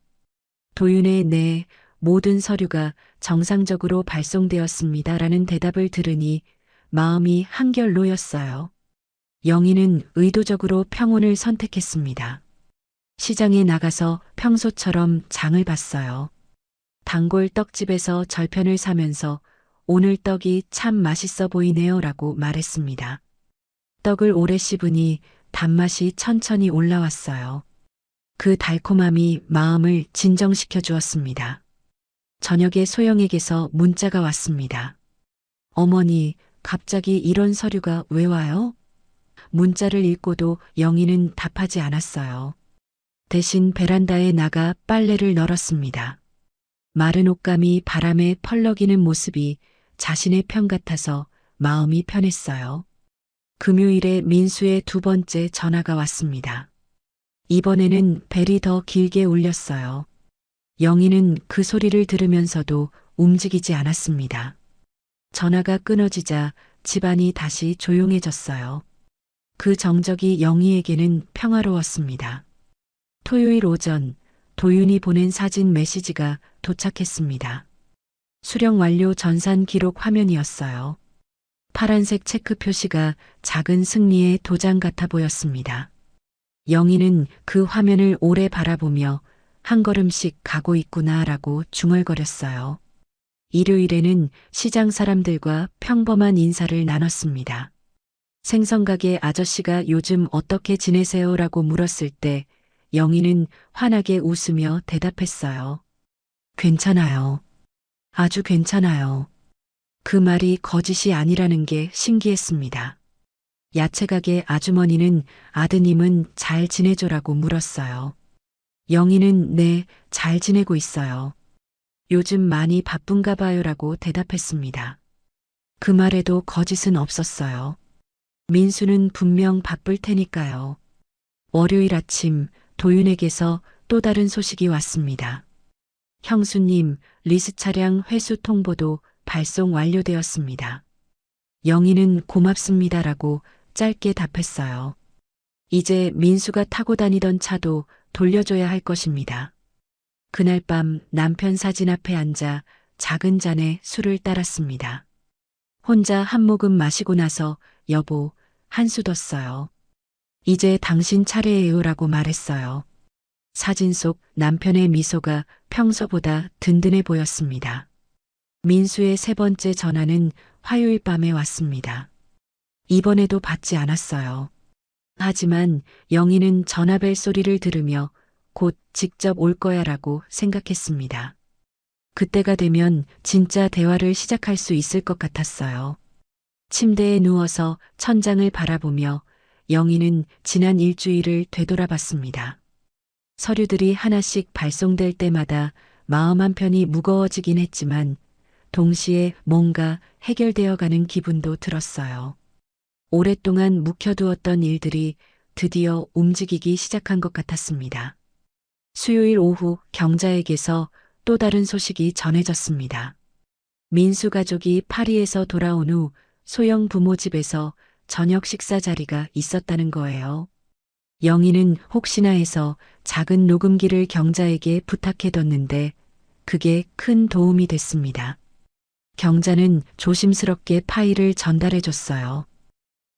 도윤의 네, 모든 서류가 정상적으로 발송되었습니다라는 대답을 들으니 마음이 한결 놓였어요. 영희는 의도적으로 평온을 선택했습니다. 시장에 나가서 평소처럼 장을 봤어요. 단골 떡집에서 절편을 사면서 오늘 떡이 참 맛있어 보이네요라고 말했습니다. 떡을 오래 씹으니 단맛이 천천히 올라왔어요. 그 달콤함이 마음을 진정시켜 주었습니다. 저녁에 소영에게서 문자가 왔습니다. 어머니, 갑자기 이런 서류가 왜 와요? 문자를 읽고도 영희는 답하지 않았어요. 대신 베란다에 나가 빨래를 널었습니다. 마른 옷감이 바람에 펄럭이는 모습이 자신의 편 같아서 마음이 편했어요. 금요일에 민수의 두 번째 전화가 왔습니다. 이번에는 벨이 더 길게 울렸어요. 영희는 그 소리를 들으면서도 움직이지 않았습니다. 전화가 끊어지자 집안이 다시 조용해졌어요. 그 정적이 영희에게는 평화로웠습니다. 토요일 오전 도윤이 보낸 사진 메시지가 도착했습니다. 수령 완료 전산 기록 화면이었어요. 파란색 체크 표시가 작은 승리의 도장 같아 보였습니다. 영희는 그 화면을 오래 바라보며 한 걸음씩 가고 있구나라고 중얼거렸어요. 일요일에는 시장 사람들과 평범한 인사를 나눴습니다. 생선가게 아저씨가 요즘 어떻게 지내세요라고 물었을 때 영희는 환하게 웃으며 대답했어요. 괜찮아요. 아주 괜찮아요. 그 말이 거짓이 아니라는 게 신기했습니다. 야채가게 아주머니는 아드님은 잘 지내줘라고 물었어요. 영희는 네, 잘 지내고 있어요. 요즘 많이 바쁜가 봐요라고 대답했습니다. 그 말에도 거짓은 없었어요. 민수는 분명 바쁠 테니까요. 월요일 아침 도윤에게서 또 다른 소식이 왔습니다. 형수님, 리스 차량 회수 통보도 발송 완료되었습니다. 영희는 고맙습니다라고 짧게 답했어요. 이제 민수가 타고 다니던 차도 돌려줘야 할 것입니다. 그날 밤 남편 사진 앞에 앉아 작은 잔에 술을 따랐습니다. 혼자 한 모금 마시고 나서 여보, 한수 뒀어요. 이제 당신 차례예요라고 말했어요. 사진 속 남편의 미소가 평소보다 든든해 보였습니다. 민수의 세 번째 전화는 화요일 밤에 왔습니다. 이번에도 받지 않았어요. 하지만 영희는 전화벨 소리를 들으며 곧 직접 올 거야라고 생각했습니다. 그때가 되면 진짜 대화를 시작할 수 있을 것 같았어요. 침대에 누워서 천장을 바라보며 영희는 지난 일주일을 되돌아봤습니다. 서류들이 하나씩 발송될 때마다 마음 한편이 무거워지긴 했지만 동시에 뭔가 해결되어 가는 기분도 들었어요. 오랫동안 묵혀두었던 일들이 드디어 움직이기 시작한 것 같았습니다. 수요일 오후 경자에게서 또 다른 소식이 전해졌습니다. 민수 가족이 파리에서 돌아온 후 소영 부모 집에서 저녁 식사 자리가 있었다는 거예요. 영희는 혹시나 해서 작은 녹음기를 경자에게 부탁해뒀는데 그게 큰 도움이 됐습니다. 경자는 조심스럽게 파일을 전달해줬어요.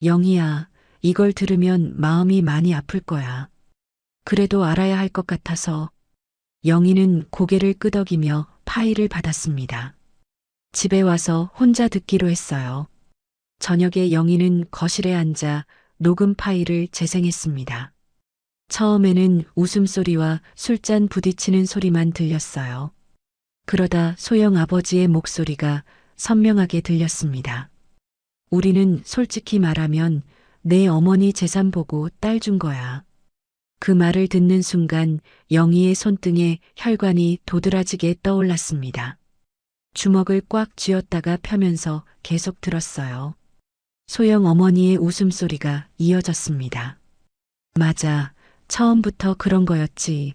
영희야, 이걸 들으면 마음이 많이 아플 거야. 그래도 알아야 할 것 같아서. 영희는 고개를 끄덕이며 파일을 받았습니다. 집에 와서 혼자 듣기로 했어요. 저녁에 영희는 거실에 앉아 녹음 파일을 재생했습니다. 처음에는 웃음소리와 술잔 부딪히는 소리만 들렸어요. 그러다 소영 아버지의 목소리가 선명하게 들렸습니다. 우리는 솔직히 말하면 내 어머니 재산 보고 딸 준 거야. 그 말을 듣는 순간 영희의 손등에 혈관이 도드라지게 떠올랐습니다. 주먹을 꽉 쥐었다가 펴면서 계속 들었어요. 소영 어머니의 웃음소리가 이어졌습니다. 맞아, 처음부터 그런 거였지.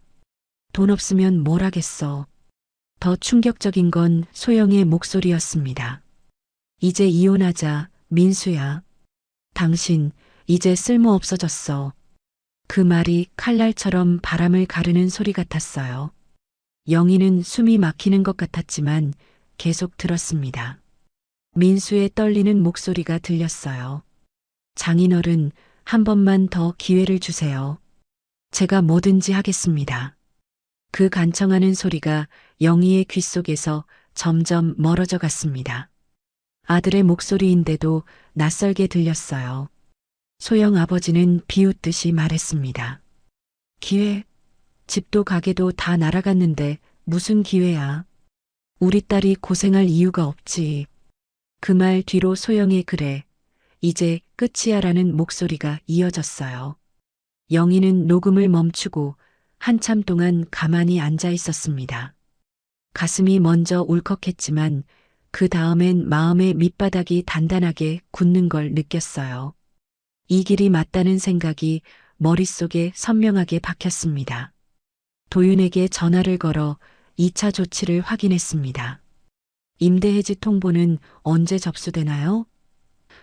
돈 없으면 뭘 하겠어. 더 충격적인 건 소영의 목소리였습니다. 이제 이혼하자, 민수야. 당신 이제 쓸모 없어졌어. 그 말이 칼날처럼 바람을 가르는 소리 같았어요. 영희는 숨이 막히는 것 같았지만 계속 들었습니다. 민수의 떨리는 목소리가 들렸어요. 장인어른, 한 번만 더 기회를 주세요. 제가 뭐든지 하겠습니다. 그 간청하는 소리가 영희의 귓속에서 점점 멀어져 갔습니다. 아들의 목소리인데도 낯설게 들렸어요. 소영 아버지는 비웃듯이 말했습니다. 기회? 집도 가게도 다 날아갔는데 무슨 기회야? 우리 딸이 고생할 이유가 없지. 그 말 뒤로 소영의 그래. 이제 끝이야라는 목소리가 이어졌어요. 영희는 녹음을 멈추고 한참 동안 가만히 앉아 있었습니다. 가슴이 먼저 울컥했지만 그 다음엔 마음의 밑바닥이 단단하게 굳는 걸 느꼈어요. 이 길이 맞다는 생각이 머릿속에 선명하게 박혔습니다. 도윤에게 전화를 걸어 2차 조치를 확인했습니다. 임대해지 통보는 언제 접수되나요?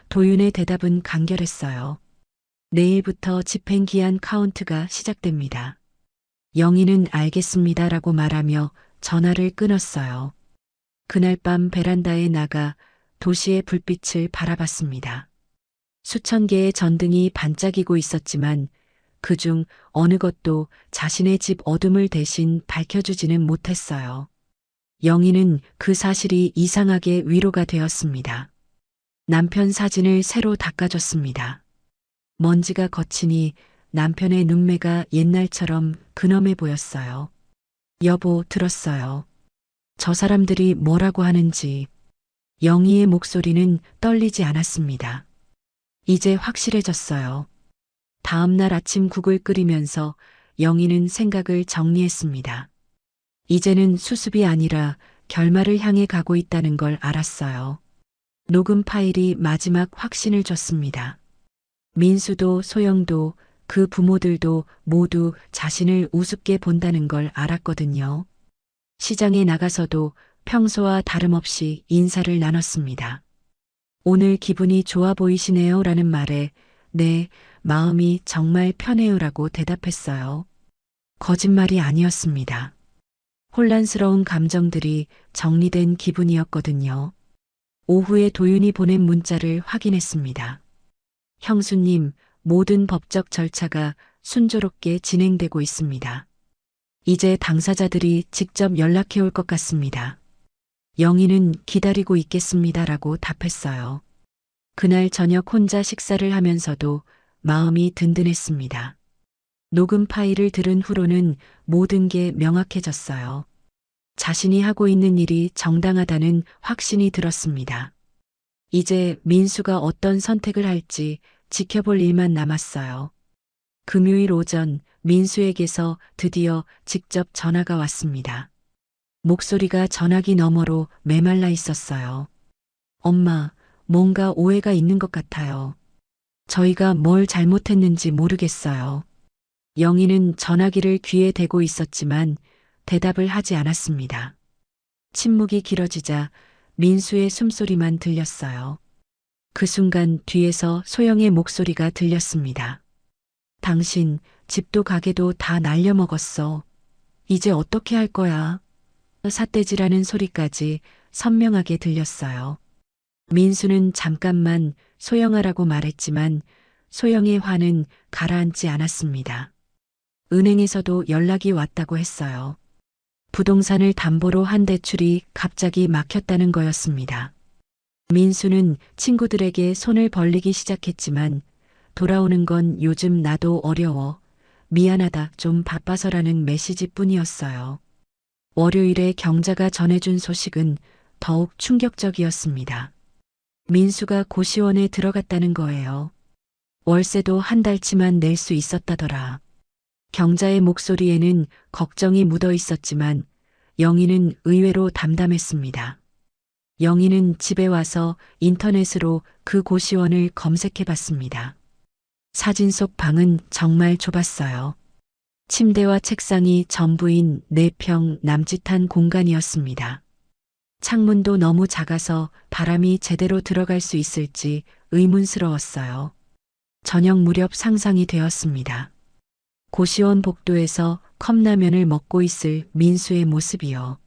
도윤의 대답은 간결했어요. 내일부터 집행기한 카운트가 시작됩니다. 영희는 알겠습니다라고 말하며 전화를 끊었어요. 그날 밤 베란다에 나가 도시의 불빛을 바라봤습니다. 수천 개의 전등이 반짝이고 있었지만 그중 어느 것도 자신의 집 어둠을 대신 밝혀주지는 못했어요. 영희는 그 사실이 이상하게 위로가 되었습니다. 남편 사진을 새로 닦아줬습니다. 먼지가 거치니 남편의 눈매가 옛날처럼 근엄해 보였어요. 여보, 들었어요. 저 사람들이 뭐라고 하는지. 영희의 목소리는 떨리지 않았습니다. 이제 확실해졌어요. 다음 날 아침 국을 끓이면서 영희는 생각을 정리했습니다. 이제는 수습이 아니라 결말을 향해 가고 있다는 걸 알았어요. 녹음 파일이 마지막 확신을 줬습니다. 민수도 소영도 그 부모들도 모두 자신을 우습게 본다는 걸 알았거든요. 시장에 나가서도 평소와 다름없이 인사를 나눴습니다. 오늘 기분이 좋아 보이시네요 라는 말에 네, 마음이 정말 편해요라고 대답했어요. 거짓말이 아니었습니다. 혼란스러운 감정들이 정리된 기분이었거든요. 오후에 도윤이 보낸 문자를 확인했습니다. 형수님, 모든 법적 절차가 순조롭게 진행되고 있습니다. 이제 당사자들이 직접 연락해 올 것 같습니다. 영희는 기다리고 있겠습니다라고 답했어요. 그날 저녁 혼자 식사를 하면서도 마음이 든든했습니다. 녹음 파일을 들은 후로는 모든 게 명확해졌어요. 자신이 하고 있는 일이 정당하다는 확신이 들었습니다. 이제 민수가 어떤 선택을 할지 지켜볼 일만 남았어요. 금요일 오전 민수에게서 드디어 직접 전화가 왔습니다. 목소리가 전화기 너머로 메말라 있었어요. 엄마, 뭔가 오해가 있는 것 같아요. 저희가 뭘 잘못했는지 모르겠어요. 영희는 전화기를 귀에 대고 있었지만 대답을 하지 않았습니다. 침묵이 길어지자 민수의 숨소리만 들렸어요. 그 순간 뒤에서 소영의 목소리가 들렸습니다. 당신 집도 가게도 다 날려먹었어. 이제 어떻게 할 거야? 삿대질하는 소리까지 선명하게 들렸어요. 민수는 잠깐만 소영아라고 말했지만 소영의 화는 가라앉지 않았습니다. 은행에서도 연락이 왔다고 했어요. 부동산을 담보로 한 대출이 갑자기 막혔다는 거였습니다. 민수는 친구들에게 손을 벌리기 시작했지만 돌아오는 건 요즘 나도 어려워. 미안하다, 좀 바빠서라는 메시지뿐이었어요. 월요일에 경자가 전해준 소식은 더욱 충격적이었습니다. 민수가 고시원에 들어갔다는 거예요. 월세도 한 달치만 낼 수 있었다더라. 경자의 목소리에는 걱정이 묻어 있었지만 영희는 의외로 담담했습니다. 영희는 집에 와서 인터넷으로 그 고시원을 검색해 봤습니다. 사진 속 방은 정말 좁았어요. 침대와 책상이 전부인 4평 남짓한 공간이었습니다. 창문도 너무 작아서 바람이 제대로 들어갈 수 있을지 의문스러웠어요. 저녁 무렵 상상이 되었습니다. 고시원 복도에서 컵라면을 먹고 있을 민수의 모습이요.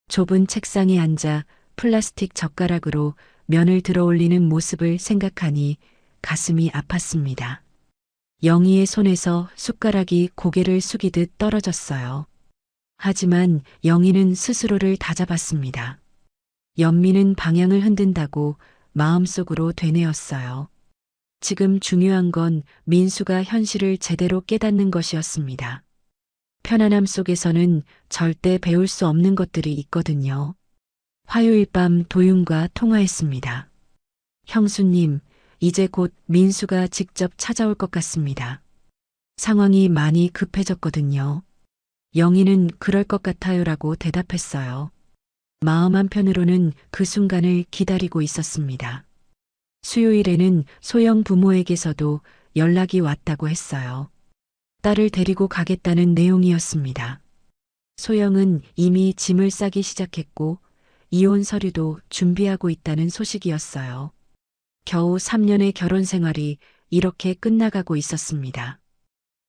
좁은 책상에 앉아 플라스틱 젓가락으로 면을 들어 올리는 모습을 생각하니 가슴이 아팠습니다. 영희의 손에서 숟가락이 고개를 숙이듯 떨어졌어요. 하지만 영희는 스스로를 다잡았습니다. 연민은 방향을 흔든다고 마음속으로 되뇌었어요. 지금 중요한 건 민수가 현실을 제대로 깨닫는 것이었습니다. 편안함 속에서는 절대 배울 수 없는 것들이 있거든요. 화요일 밤 도윤과 통화했습니다. 형수님, 이제 곧 민수가 직접 찾아올 것 같습니다. 상황이 많이 급해졌거든요. 영희는 그럴 것 같아요라고 대답했어요. 마음 한편으로는 그 순간을 기다리고 있었습니다. 수요일에는 소영 부모에게서도 연락이 왔다고 했어요. 딸을 데리고 가겠다는 내용이었습니다. 소영은 이미 짐을 싸기 시작했고 이혼 서류도 준비하고 있다는 소식이었어요. 겨우 3년의 결혼 생활이 이렇게 끝나가고 있었습니다.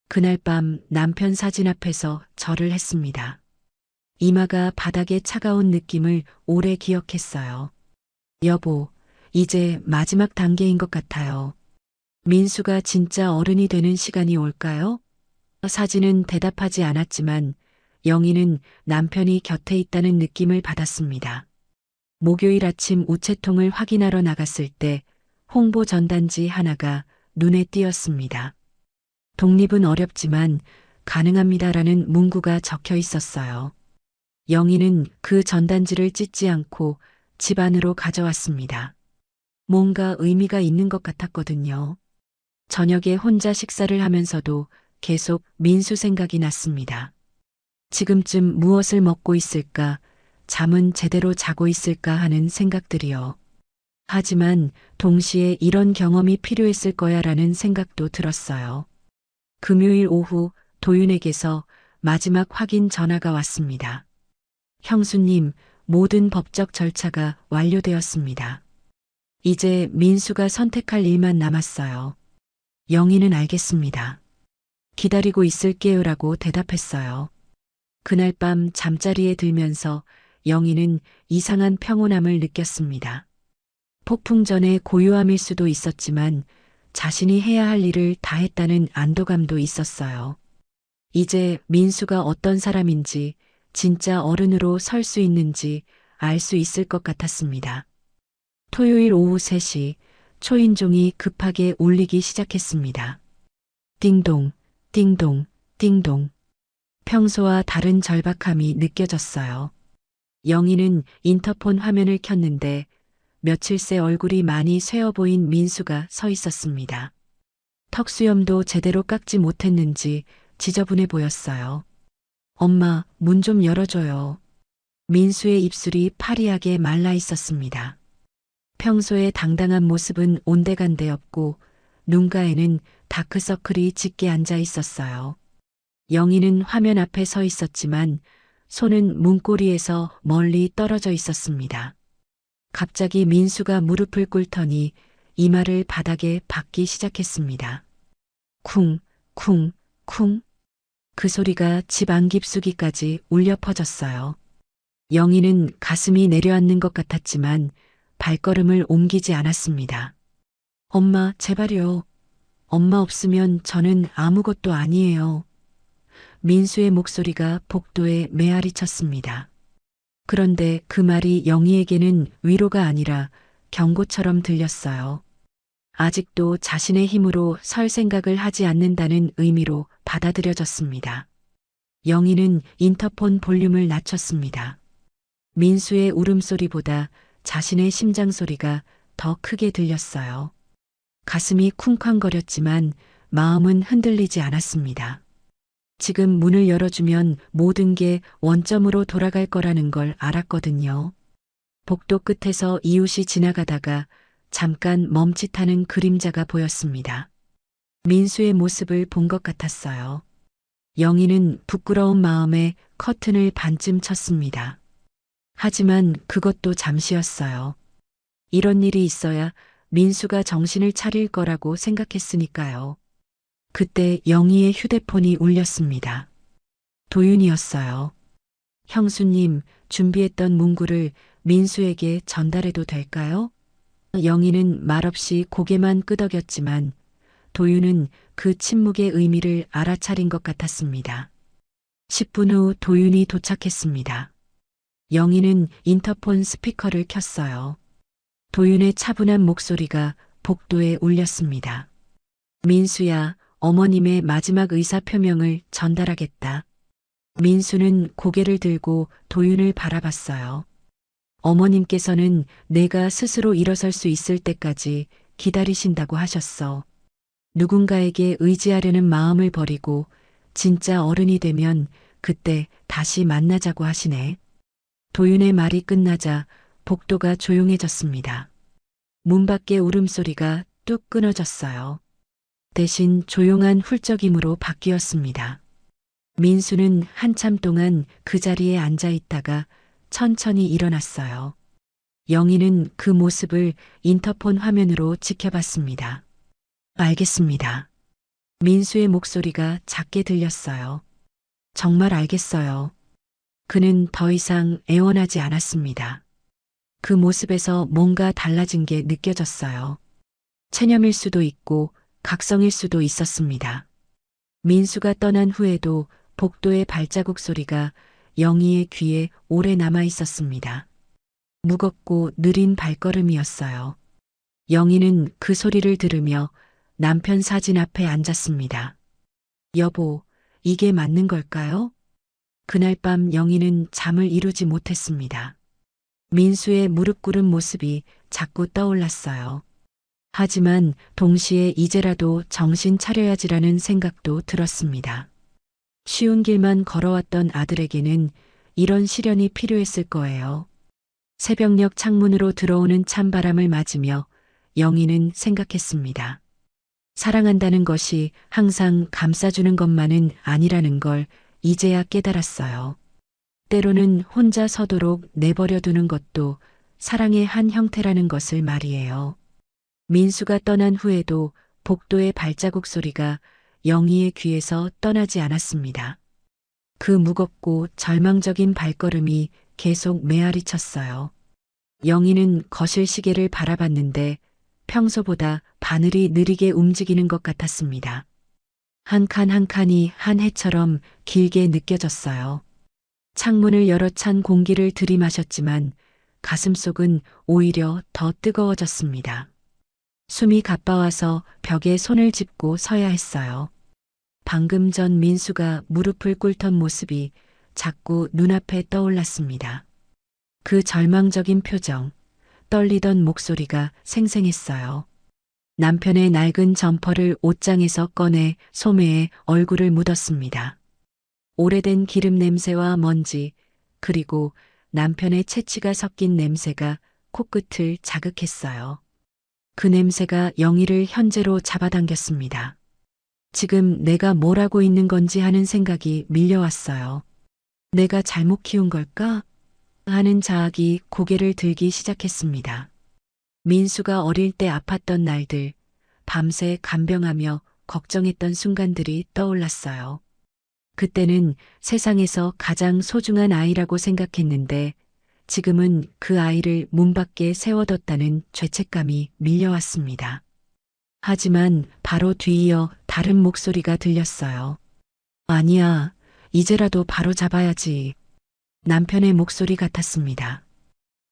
그날 밤 남편 사진 앞에서 절을 했습니다. 이마가 바닥에 차가운 느낌을 오래 기억했어요. 여보, 이제 마지막 단계인 것 같아요. 민수가 진짜 어른이 되는 시간이 올까요? 사진은 대답하지 않았지만 영희는 남편이 곁에 있다는 느낌을 받았습니다. 목요일 아침 우체통을 확인하러 나갔을 때 홍보 전단지 하나가 눈에 띄었습니다. 독립은 어렵지만 가능합니다라는 문구가 적혀 있었어요. 영희는 그 전단지를 찢지 않고 집 안으로 가져왔습니다. 뭔가 의미가 있는 것 같았거든요. 저녁에 혼자 식사를 하면서도 계속 민수 생각이 났습니다. 지금쯤 무엇을 먹고 있을까, 잠은 제대로 자고 있을까 하는 생각들이요. 하지만 동시에 이런 경험이 필요했을 거야라는 생각도 들었어요. 금요일 오후 도윤에게서 마지막 확인 전화가 왔습니다. 형수님, 모든 법적 절차가 완료되었습니다. 이제 민수가 선택할 일만 남았어요. 영희는 알겠습니다. 기다리고 있을게요라고 대답했어요. 그날 밤 잠자리에 들면서 영희는 이상한 평온함을 느꼈습니다. 폭풍 전의 고요함일 수도 있었지만 자신이 해야 할 일을 다 했다는 안도감도 있었어요. 이제 민수가 어떤 사람인지, 진짜 어른으로 설 수 있는지 알 수 있을 것 같았습니다. 토요일 오후 3시 초인종이 급하게 울리기 시작했습니다. 띵동, 띵동, 띵동. 평소와 다른 절박함이 느껴졌어요. 영희는 인터폰 화면을 켰는데 며칠 새 얼굴이 많이 쇠어 보인 민수가 서 있었습니다. 턱수염도 제대로 깎지 못했는지 지저분해 보였어요. 엄마, 문 좀 열어줘요. 민수의 입술이 파리하게 말라 있었습니다. 평소의 당당한 모습은 온데간데 없고 눈가에는 다크서클이 짙게 앉아 있었어요. 영희는 화면 앞에 서 있었지만 손은 문고리에서 멀리 떨어져 있었습니다. 갑자기 민수가 무릎을 꿇더니 이마를 바닥에 박기 시작했습니다. 쿵, 쿵, 쿵. 그 소리가 집 안 깊숙이까지 울려 퍼졌어요. 영희는 가슴이 내려앉는 것 같았지만 발걸음을 옮기지 않았습니다. 엄마, 제발요. 엄마 없으면 저는 아무것도 아니에요. 민수의 목소리가 복도에 메아리 쳤습니다. 그런데 그 말이 영희에게는 위로가 아니라 경고처럼 들렸어요. 아직도 자신의 힘으로 설 생각을 하지 않는다는 의미로 받아들여졌습니다. 영희는 인터폰 볼륨을 낮췄습니다. 민수의 울음소리보다 자신의 심장 소리가 더 크게 들렸어요. 가슴이 쿵쾅거렸지만 마음은 흔들리지 않았습니다. 지금 문을 열어주면 모든 게 원점으로 돌아갈 거라는 걸 알았거든요. 복도 끝에서 이웃이 지나가다가 잠깐 멈칫하는 그림자가 보였습니다. 민수의 모습을 본 것 같았어요. 영희는 부끄러운 마음에 커튼을 반쯤 쳤습니다. 하지만 그것도 잠시였어요. 이런 일이 있어야 민수가 정신을 차릴 거라고 생각했으니까요. 그때 영희의 휴대폰이 울렸습니다. 도윤이었어요. 형수님, 준비했던 문구를 민수에게 전달해도 될까요? 영희는 말없이 고개만 끄덕였지만 도윤은 그 침묵의 의미를 알아차린 것 같았습니다. 10분 후 도윤이 도착했습니다. 영희는 인터폰 스피커를 켰어요. 도윤의 차분한 목소리가 복도에 울렸습니다. 민수야, 어머님의 마지막 의사표명을 전달하겠다. 민수는 고개를 들고 도윤을 바라봤어요. 어머님께서는 내가 스스로 일어설 수 있을 때까지 기다리신다고 하셨어. 누군가에게 의지하려는 마음을 버리고 진짜 어른이 되면 그때 다시 만나자고 하시네. 도윤의 말이 끝나자 복도가 조용해졌습니다. 문 밖의 울음소리가 뚝 끊어졌어요. 대신 조용한 훌쩍임으로 바뀌었습니다. 민수는 한참 동안 그 자리에 앉아 있다가 천천히 일어났어요. 영희는 그 모습을 인터폰 화면으로 지켜봤습니다. 알겠습니다. 민수의 목소리가 작게 들렸어요. 정말 알겠어요. 그는 더 이상 애원하지 않았습니다. 그 모습에서 뭔가 달라진 게 느껴졌어요. 체념일 수도 있고 각성일 수도 있었습니다. 민수가 떠난 후에도 복도의 발자국 소리가 영희의 귀에 오래 남아 있었습니다. 무겁고 느린 발걸음이었어요. 영희는 그 소리를 들으며 남편 사진 앞에 앉았습니다. 여보, 이게 맞는 걸까요? 그날 밤 영희는 잠을 이루지 못했습니다. 민수의 무릎 꿇은 모습이 자꾸 떠올랐어요. 하지만 동시에 이제라도 정신 차려야지라는 생각도 들었습니다. 쉬운 길만 걸어왔던 아들에게는 이런 시련이 필요했을 거예요. 새벽녘 창문으로 들어오는 찬바람을 맞으며 영희는 생각했습니다. 사랑한다는 것이 항상 감싸주는 것만은 아니라는 걸 이제야 깨달았어요. 때로는 혼자 서도록 내버려 두는 것도 사랑의 한 형태라는 것을 말이에요. 민수가 떠난 후에도 복도의 발자국 소리가 영희의 귀에서 떠나지 않았습니다. 그 무겁고 절망적인 발걸음이 계속 메아리 쳤어요. 영희는 거실 시계를 바라봤는데 평소보다 바늘이 느리게 움직이는 것 같았습니다. 한 칸 한 칸이 한 해처럼 길게 느껴졌어요. 창문을 열어 찬 공기를 들이마셨지만 가슴속은 오히려 더 뜨거워졌습니다. 숨이 가빠와서 벽에 손을 짚고 서야 했어요. 방금 전 민수가 무릎을 꿇던 모습이 자꾸 눈앞에 떠올랐습니다. 그 절망적인 표정, 떨리던 목소리가 생생했어요. 남편의 낡은 점퍼를 옷장에서 꺼내 소매에 얼굴을 묻었습니다. 오래된 기름 냄새와 먼지, 그리고 남편의 체취가 섞인 냄새가 코끝을 자극했어요. 그 냄새가 영희를 현재로 잡아당겼습니다. 지금 내가 뭘 하고 있는 건지 하는 생각이 밀려왔어요. 내가 잘못 키운 걸까? 하는 자학이 고개를 들기 시작했습니다. 민수가 어릴 때 아팠던 날들, 밤새 간병하며 걱정했던 순간들이 떠올랐어요. 그때는 세상에서 가장 소중한 아이라고 생각했는데 지금은 그 아이를 문 밖에 세워뒀다는 죄책감이 밀려왔습니다. 하지만 바로 뒤이어 다른 목소리가 들렸어요. 아니야, 이제라도 바로 잡아야지. 남편의 목소리 같았습니다.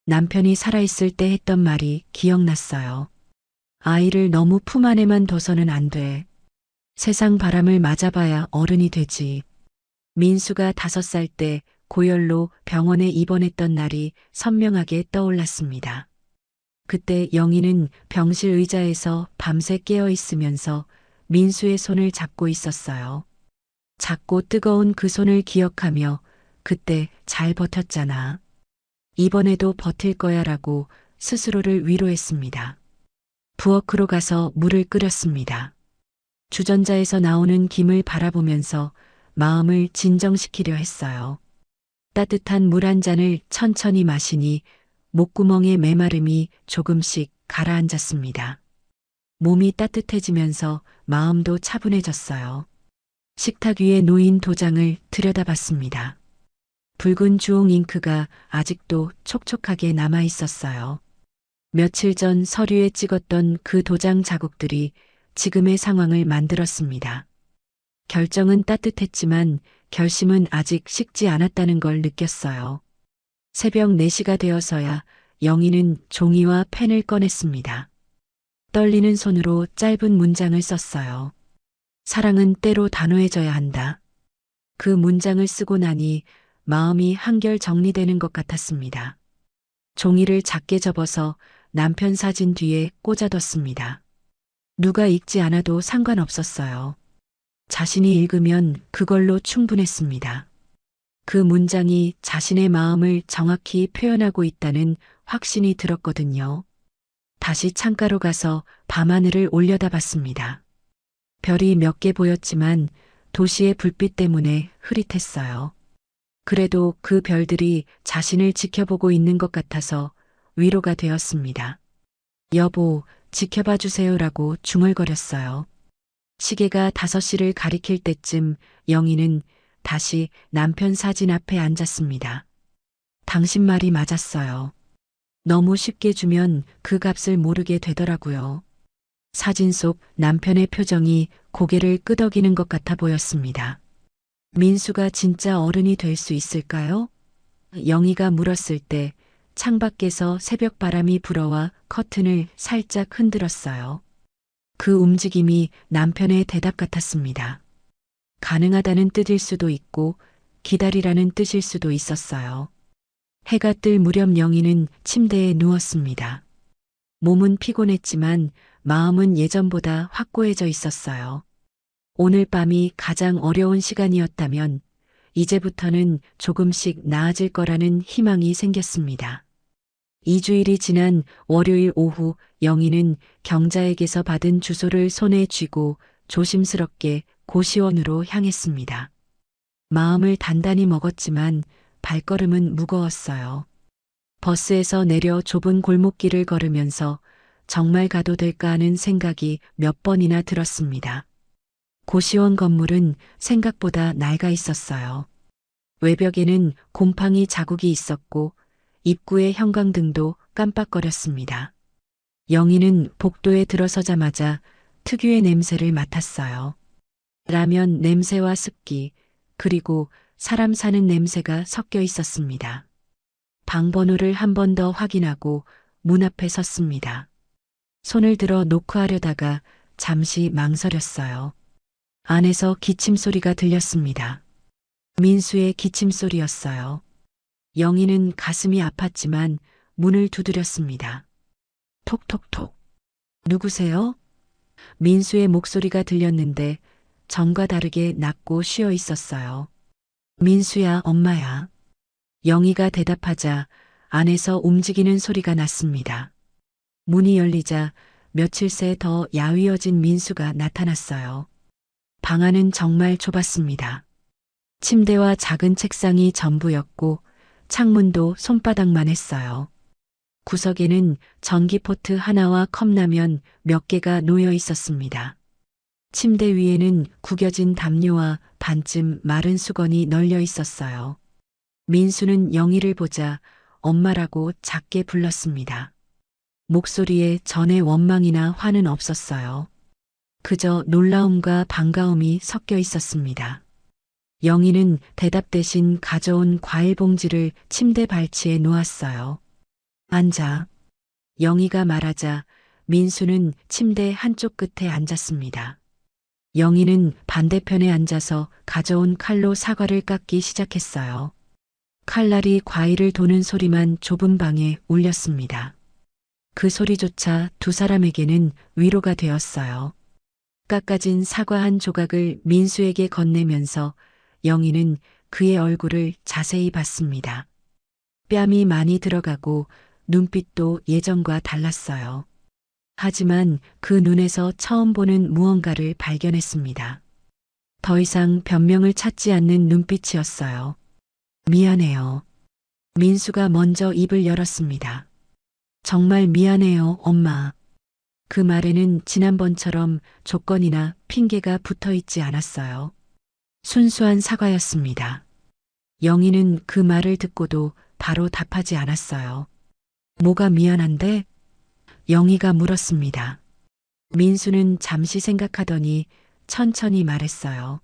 남편이 살아있을 때 했던 말이 기억났어요. 아이를 너무 품 안에만 둬서는 안 돼. 세상 바람을 맞아봐야 어른이 되지. 민수가 5살 때 고열로 병원에 입원했던 날이 선명하게 떠올랐습니다. 그때 영희는 병실 의자에서 밤새 깨어 있으면서 민수의 손을 잡고 있었어요. 작고 뜨거운 그 손을 기억하며 그때 잘 버텼잖아. 이번에도 버틸 거야 라고 스스로를 위로했습니다. 부엌으로 가서 물을 끓였습니다. 주전자에서 나오는 김을 바라보면서 마음을 진정시키려 했어요. 따뜻한 물 한 잔을 천천히 마시니 목구멍의 메마름이 조금씩 가라앉았습니다. 몸이 따뜻해지면서 마음도 차분해졌어요. 식탁 위에 놓인 도장을 들여다봤습니다. 붉은 주홍 잉크가 아직도 촉촉하게 남아 있었어요. 며칠 전 서류에 찍었던 그 도장 자국들이 지금의 상황을 만들었습니다. 결정은 따뜻했지만 결심은 아직 식지 않았다는 걸 느꼈어요. 새벽 4시가 되어서야 영희는 종이와 펜을 꺼냈습니다. 떨리는 손으로 짧은 문장을 썼어요. 사랑은 때로 단호해져야 한다. 그 문장을 쓰고 나니 마음이 한결 정리되는 것 같았습니다. 종이를 작게 접어서 남편 사진 뒤에 꽂아뒀습니다. 누가 읽지 않아도 상관없었어요. 자신이 읽으면 그걸로 충분했습니다. 그 문장이 자신의 마음을 정확히 표현하고 있다는 확신이 들었거든요. 다시 창가로 가서 밤하늘을 올려다봤습니다. 별이 몇 개 보였지만 도시의 불빛 때문에 흐릿했어요. 그래도 그 별들이 자신을 지켜보고 있는 것 같아서 위로가 되었습니다. 여보, 지켜봐 주세요라고 중얼거렸어요. 시계가 5시를 가리킬 때쯤 영희는 다시 남편 사진 앞에 앉았습니다. 당신 말이 맞았어요. 너무 쉽게 주면 그 값을 모르게 되더라고요. 사진 속 남편의 표정이 고개를 끄덕이는 것 같아 보였습니다. 민수가 진짜 어른이 될 수 있을까요? 영희가 물었을 때 창밖에서 새벽 바람이 불어와 커튼을 살짝 흔들었어요. 그 움직임이 남편의 대답 같았습니다. 가능하다는 뜻일 수도 있고 기다리라는 뜻일 수도 있었어요. 해가 뜰 무렵 영희는 침대에 누웠습니다. 몸은 피곤했지만 마음은 예전보다 확고해져 있었어요. 오늘 밤이 가장 어려운 시간이었다면 이제부터는 조금씩 나아질 거라는 희망이 생겼습니다. 2주일이 지난 월요일 오후 영희는 경자에게서 받은 주소를 손에 쥐고 조심스럽게 고시원으로 향했습니다. 마음을 단단히 먹었지만 발걸음은 무거웠어요. 버스에서 내려 좁은 골목길을 걸으면서 정말 가도 될까 하는 생각이 몇 번이나 들었습니다. 고시원 건물은 생각보다 낡아 있었어요. 외벽에는 곰팡이 자국이 있었고 입구의 형광등도 깜빡거렸습니다. 영희는 복도에 들어서자마자 특유의 냄새를 맡았어요. 라면 냄새와 습기, 그리고 사람 사는 냄새가 섞여 있었습니다. 방 번호를 한 번 더 확인하고 문 앞에 섰습니다. 손을 들어 노크하려다가 잠시 망설였어요. 안에서 기침 소리가 들렸습니다. 민수의 기침 소리였어요. 영희는 가슴이 아팠지만 문을 두드렸습니다. 톡톡톡. 누구세요? 민수의 목소리가 들렸는데 전과 다르게 낮고 쉬어 있었어요. 민수야, 엄마야. 영희가 대답하자 안에서 움직이는 소리가 났습니다. 문이 열리자 며칠 새 더 야위어진 민수가 나타났어요. 방 안은 정말 좁았습니다. 침대와 작은 책상이 전부였고 창문도 손바닥만 했어요. 구석에는 전기포트 하나와 컵라면 몇 개가 놓여 있었습니다. 침대 위에는 구겨진 담요와 반쯤 마른 수건이 널려 있었어요. 민수는 영희를 보자 엄마라고 작게 불렀습니다. 목소리에 전의 원망이나 화는 없었어요. 그저 놀라움과 반가움이 섞여 있었습니다. 영희는 대답 대신 가져온 과일 봉지를 침대 발치에 놓았어요. 앉아. 영희가 말하자 민수는 침대 한쪽 끝에 앉았습니다. 영희는 반대편에 앉아서 가져온 칼로 사과를 깎기 시작했어요. 칼날이 과일을 도는 소리만 좁은 방에 울렸습니다. 그 소리조차 두 사람에게는 위로가 되었어요. 깎아진 사과 한 조각을 민수에게 건네면서 영희는 그의 얼굴을 자세히 봤습니다. 뺨이 많이 들어가고 눈빛도 예전과 달랐어요. 하지만 그 눈에서 처음 보는 무언가를 발견했습니다. 더 이상 변명을 찾지 않는 눈빛이었어요. 미안해요. 민수가 먼저 입을 열었습니다. 정말 미안해요, 엄마. 그 말에는 지난번처럼 조건이나 핑계가 붙어 있지 않았어요. 순수한 사과였습니다. 영희는 그 말을 듣고도 바로 답하지 않았어요. 뭐가 미안한데? 영희가 물었습니다. 민수는 잠시 생각하더니 천천히 말했어요.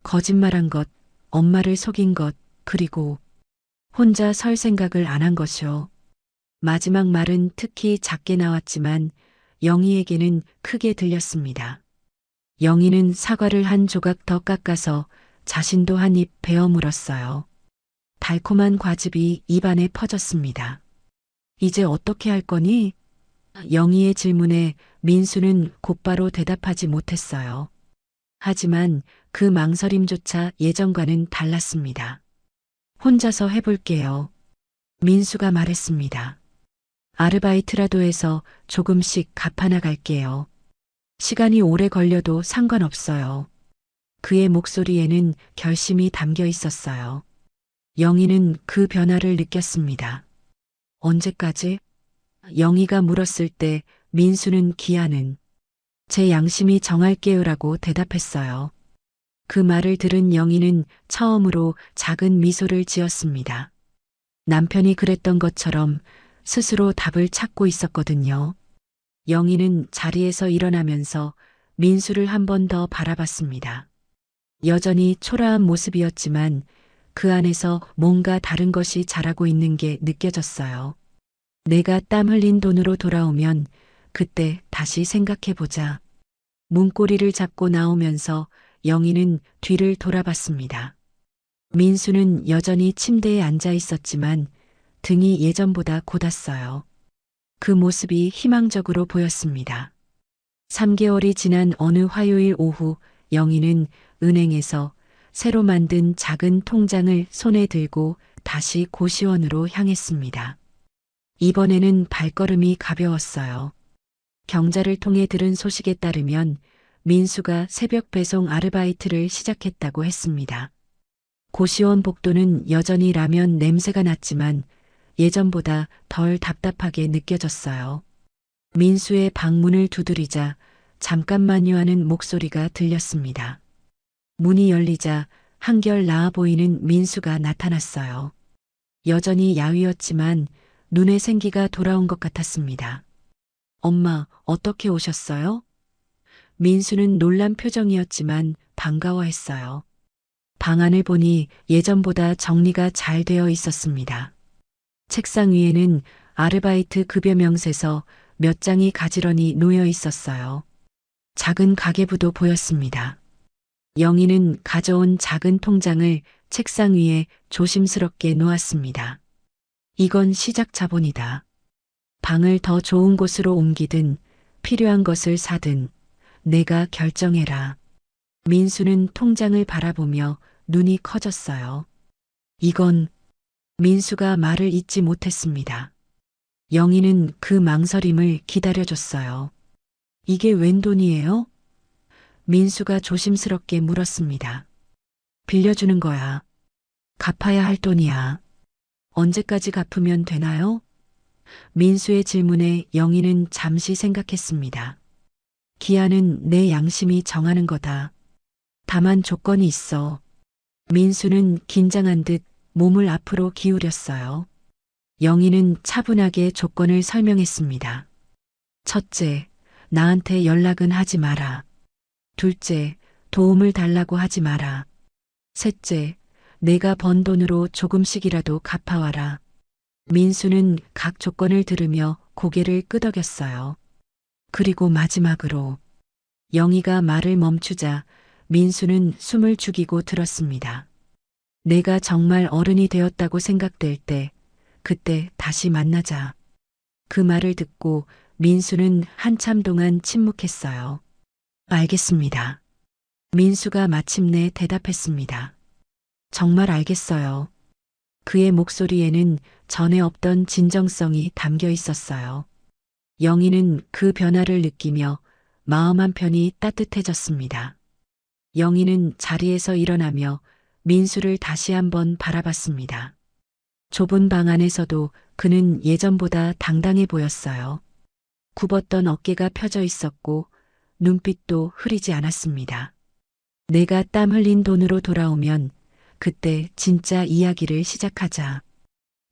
거짓말한 것, 엄마를 속인 것, 그리고 혼자 설 생각을 안 한 것이요. 마지막 말은 특히 작게 나왔지만 영희에게는 크게 들렸습니다. 영희는 사과를 한 조각 더 깎아서 자신도 한 입 베어 물었어요. 달콤한 과즙이 입안에 퍼졌습니다. 이제 어떻게 할 거니? 영희의 질문에 민수는 곧바로 대답하지 못했어요. 하지만 그 망설임조차 예전과는 달랐습니다. 혼자서 해볼게요. 민수가 말했습니다. 아르바이트라도 해서 조금씩 갚아나갈게요. 시간이 오래 걸려도 상관없어요. 그의 목소리에는 결심이 담겨 있었어요. 영희는 그 변화를 느꼈습니다. 언제까지? 영희가 물었을 때 민수는 기한은 제 양심이 정할게요라고 대답했어요. 그 말을 들은 영희는 처음으로 작은 미소를 지었습니다. 남편이 그랬던 것처럼 스스로 답을 찾고 있었거든요. 영희는 자리에서 일어나면서 민수를 한 번 더 바라봤습니다. 여전히 초라한 모습이었지만 그 안에서 뭔가 다른 것이 자라고 있는 게 느껴졌어요. 내가 땀 흘린 돈으로 돌아오면 그때 다시 생각해보자. 문고리를 잡고 나오면서 영희는 뒤를 돌아봤습니다. 민수는 여전히 침대에 앉아 있었지만 등이 예전보다 곧았어요. 그 모습이 희망적으로 보였습니다. 3개월이 지난 어느 화요일 오후 영희는 은행에서 새로 만든 작은 통장을 손에 들고 다시 고시원으로 향했습니다. 이번에는 발걸음이 가벼웠어요. 경자를 통해 들은 소식에 따르면 민수가 새벽 배송 아르바이트를 시작했다고 했습니다. 고시원 복도는 여전히 라면 냄새가 났지만 예전보다 덜 답답하게 느껴졌어요. 민수의 방문을 두드리자 잠깐만요 하는 목소리가 들렸습니다. 문이 열리자 한결 나아 보이는 민수가 나타났어요. 여전히 야위었지만 눈에 생기가 돌아온 것 같았습니다. 엄마, 어떻게 오셨어요? 민수는 놀란 표정이었지만 반가워했어요. 방안을 보니 예전보다 정리가 잘 되어 있었습니다. 책상 위에는 아르바이트 급여 명세서 몇 장이 가지런히 놓여 있었어요. 작은 가계부도 보였습니다. 영희는 가져온 작은 통장을 책상 위에 조심스럽게 놓았습니다. 이건 시작 자본이다. 방을 더 좋은 곳으로 옮기든 필요한 것을 사든 내가 결정해라. 민수는 통장을 바라보며 눈이 커졌어요. 이건 민수가 말을 잇지 못했습니다. 영희는 그 망설임을 기다려줬어요. 이게 웬 돈이에요? 민수가 조심스럽게 물었습니다. 빌려주는 거야. 갚아야 할 돈이야. 언제까지 갚으면 되나요? 민수의 질문에 영희는 잠시 생각했습니다. 기한은 내 양심이 정하는 거다. 다만 조건이 있어. 민수는 긴장한 듯 몸을 앞으로 기울였어요. 영희는 차분하게 조건을 설명했습니다. 첫째, 나한테 연락은 하지 마라. 둘째, 도움을 달라고 하지 마라. 셋째, 내가 번 돈으로 조금씩이라도 갚아와라. 민수는 각 조건을 들으며 고개를 끄덕였어요. 그리고 마지막으로 영희가 말을 멈추자 민수는 숨을 죽이고 들었습니다. 내가 정말 어른이 되었다고 생각될 때 그때 다시 만나자. 그 말을 듣고 민수는 한참 동안 침묵했어요. 알겠습니다. 민수가 마침내 대답했습니다. 정말 알겠어요. 그의 목소리에는 전에 없던 진정성이 담겨 있었어요. 영희는 그 변화를 느끼며 마음 한편이 따뜻해졌습니다. 영희는 자리에서 일어나며 민수를 다시 한번 바라봤습니다. 좁은 방 안에서도 그는 예전보다 당당해 보였어요. 굽었던 어깨가 펴져 있었고 눈빛도 흐리지 않았습니다. 내가 땀 흘린 돈으로 돌아오면 그때 진짜 이야기를 시작하자.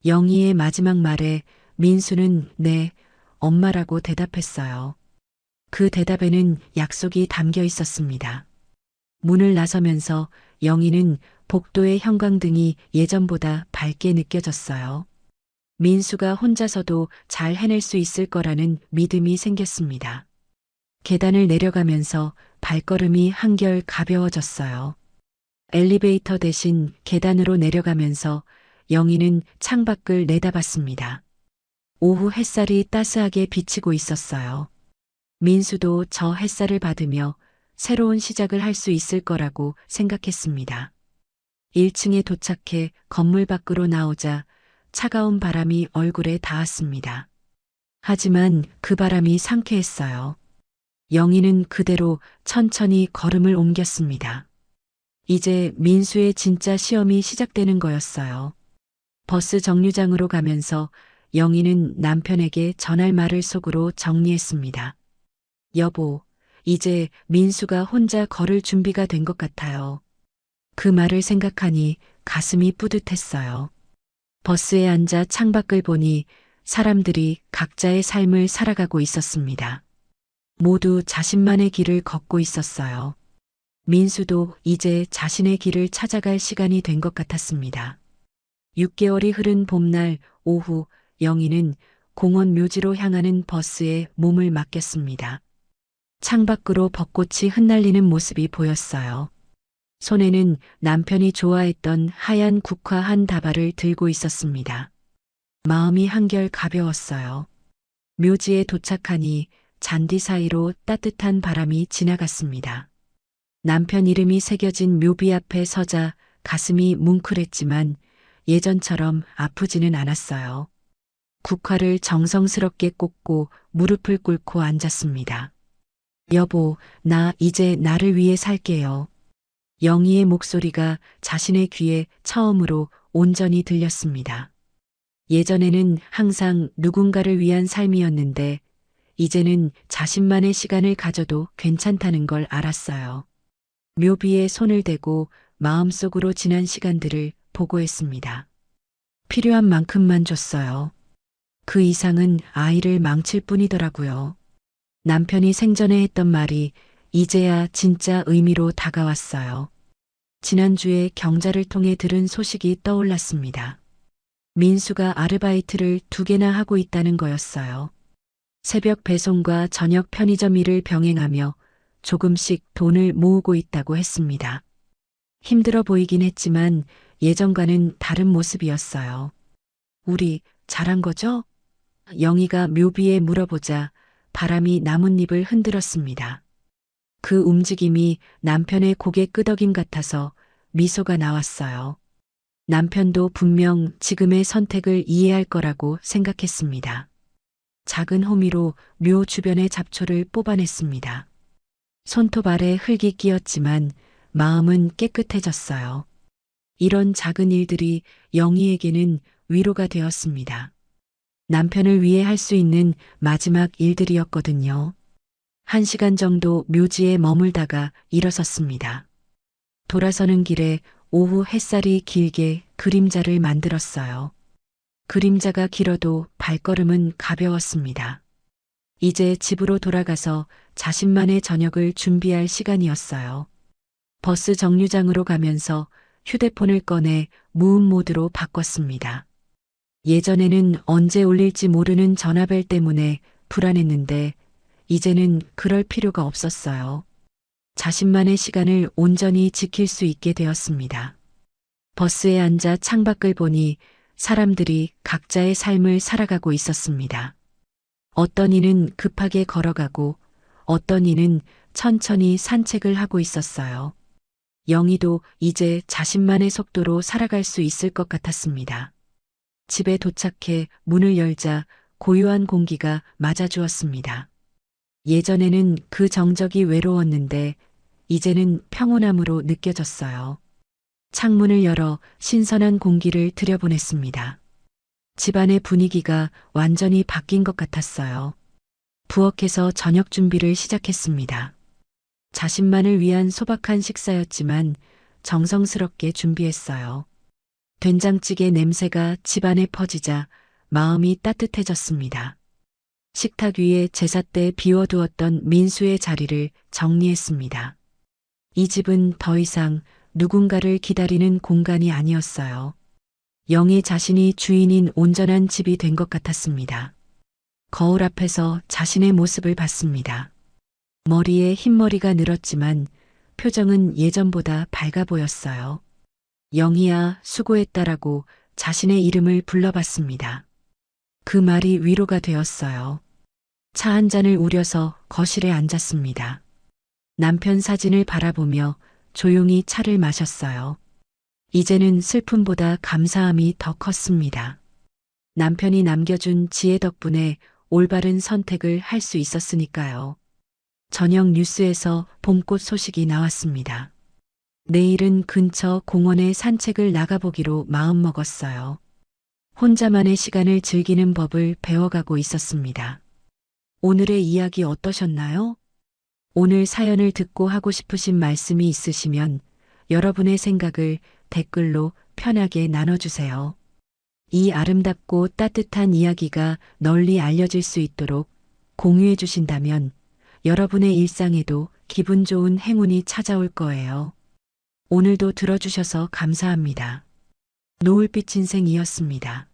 영희의 마지막 말에 민수는 네, 엄마라고 대답했어요. 그 대답에는 약속이 담겨 있었습니다. 문을 나서면서 영희는 복도의 형광등이 예전보다 밝게 느껴졌어요. 민수가 혼자서도 잘 해낼 수 있을 거라는 믿음이 생겼습니다. 계단을 내려가면서 발걸음이 한결 가벼워졌어요. 엘리베이터 대신 계단으로 내려가면서 영희는 창밖을 내다봤습니다. 오후 햇살이 따스하게 비치고 있었어요. 민수도 저 햇살을 받으며 새로운 시작을 할 수 있을 거라고 생각했습니다. 1층에 도착해 건물 밖으로 나오자 차가운 바람이 얼굴에 닿았습니다. 하지만 그 바람이 상쾌했어요. 영희는 그대로 천천히 걸음을 옮겼습니다. 이제 민수의 진짜 시험이 시작되는 거였어요. 버스 정류장으로 가면서 영희는 남편에게 전할 말을 속으로 정리했습니다. 여보, 이제 민수가 혼자 걸을 준비가 된 것 같아요. 그 말을 생각하니 가슴이 뿌듯했어요. 버스에 앉아 창밖을 보니 사람들이 각자의 삶을 살아가고 있었습니다. 모두 자신만의 길을 걷고 있었어요. 민수도 이제 자신의 길을 찾아갈 시간이 된 것 같았습니다. 6개월이 흐른 봄날 오후 영희는 공원 묘지로 향하는 버스에 몸을 맡겼습니다. 창밖으로 벚꽃이 흩날리는 모습이 보였어요. 손에는 남편이 좋아했던 하얀 국화 한 다발을 들고 있었습니다. 마음이 한결 가벼웠어요. 묘지에 도착하니 잔디 사이로 따뜻한 바람이 지나갔습니다. 남편 이름이 새겨진 묘비 앞에 서자 가슴이 뭉클했지만 예전처럼 아프지는 않았어요. 국화를 정성스럽게 꽂고 무릎을 꿇고 앉았습니다. 여보, 나 이제 나를 위해 살게요. 영희의 목소리가 자신의 귀에 처음으로 온전히 들렸습니다. 예전에는 항상 누군가를 위한 삶이었는데 이제는 자신만의 시간을 가져도 괜찮다는 걸 알았어요. 묘비에 손을 대고 마음속으로 지난 시간들을 보고했습니다. 필요한 만큼만 줬어요. 그 이상은 아이를 망칠 뿐이더라고요. 남편이 생전에 했던 말이 이제야 진짜 의미로 다가왔어요. 지난주에 경자를 통해 들은 소식이 떠올랐습니다. 민수가 아르바이트를 2개나 하고 있다는 거였어요. 새벽 배송과 저녁 편의점 일을 병행하며 조금씩 돈을 모으고 있다고 했습니다. 힘들어 보이긴 했지만 예전과는 다른 모습이었어요. 우리 잘한 거죠? 영희가 묘비에 물어보자 바람이 나뭇잎을 흔들었습니다. 그 움직임이 남편의 고개 끄덕임 같아서 미소가 나왔어요. 남편도 분명 지금의 선택을 이해할 거라고 생각했습니다. 작은 호미로 묘 주변의 잡초를 뽑아냈습니다. 손톱 아래 흙이 끼었지만 마음은 깨끗해졌어요. 이런 작은 일들이 영희에게는 위로가 되었습니다. 남편을 위해 할 수 있는 마지막 일들이었거든요. 1시간 정도 묘지에 머물다가 일어섰습니다. 돌아서는 길에 오후 햇살이 길게 그림자를 만들었어요. 그림자가 길어도 발걸음은 가벼웠습니다. 이제 집으로 돌아가서 자신만의 저녁을 준비할 시간이었어요. 버스 정류장으로 가면서 휴대폰을 꺼내 무음 모드로 바꿨습니다. 예전에는 언제 울릴지 모르는 전화벨 때문에 불안했는데 이제는 그럴 필요가 없었어요. 자신만의 시간을 온전히 지킬 수 있게 되었습니다. 버스에 앉아 창밖을 보니 사람들이 각자의 삶을 살아가고 있었습니다. 어떤 이는 급하게 걸어가고 어떤 이는 천천히 산책을 하고 있었어요. 영희도 이제 자신만의 속도로 살아갈 수 있을 것 같았습니다. 집에 도착해 문을 열자 고요한 공기가 맞아주었습니다. 예전에는 그 정적이 외로웠는데 이제는 평온함으로 느껴졌어요. 창문을 열어 신선한 공기를 들여보냈습니다. 집안의 분위기가 완전히 바뀐 것 같았어요. 부엌에서 저녁 준비를 시작했습니다. 자신만을 위한 소박한 식사였지만 정성스럽게 준비했어요. 된장찌개 냄새가 집안에 퍼지자 마음이 따뜻해졌습니다. 식탁 위에 제사 때 비워두었던 민수의 자리를 정리했습니다. 이 집은 더 이상 누군가를 기다리는 공간이 아니었어요. 영희 자신이 주인인 온전한 집이 된 것 같았습니다. 거울 앞에서 자신의 모습을 봤습니다. 머리에 흰머리가 늘었지만 표정은 예전보다 밝아 보였어요. 영희야, 수고했다라고 자신의 이름을 불러봤습니다. 그 말이 위로가 되었어요. 차 한 잔을 우려서 거실에 앉았습니다. 남편 사진을 바라보며 조용히 차를 마셨어요. 이제는 슬픔보다 감사함이 더 컸습니다. 남편이 남겨준 지혜 덕분에 올바른 선택을 할 수 있었으니까요. 저녁 뉴스에서 봄꽃 소식이 나왔습니다. 내일은 근처 공원에 산책을 나가보기로 마음먹었어요. 혼자만의 시간을 즐기는 법을 배워가고 있었습니다. 오늘의 이야기 어떠셨나요? 오늘 사연을 듣고 하고 싶으신 말씀이 있으시면 여러분의 생각을 댓글로 편하게 나눠주세요. 이 아름답고 따뜻한 이야기가 널리 알려질 수 있도록 공유해 주신다면 여러분의 일상에도 기분 좋은 행운이 찾아올 거예요. 오늘도 들어주셔서 감사합니다. 노을빛 인생이었습니다.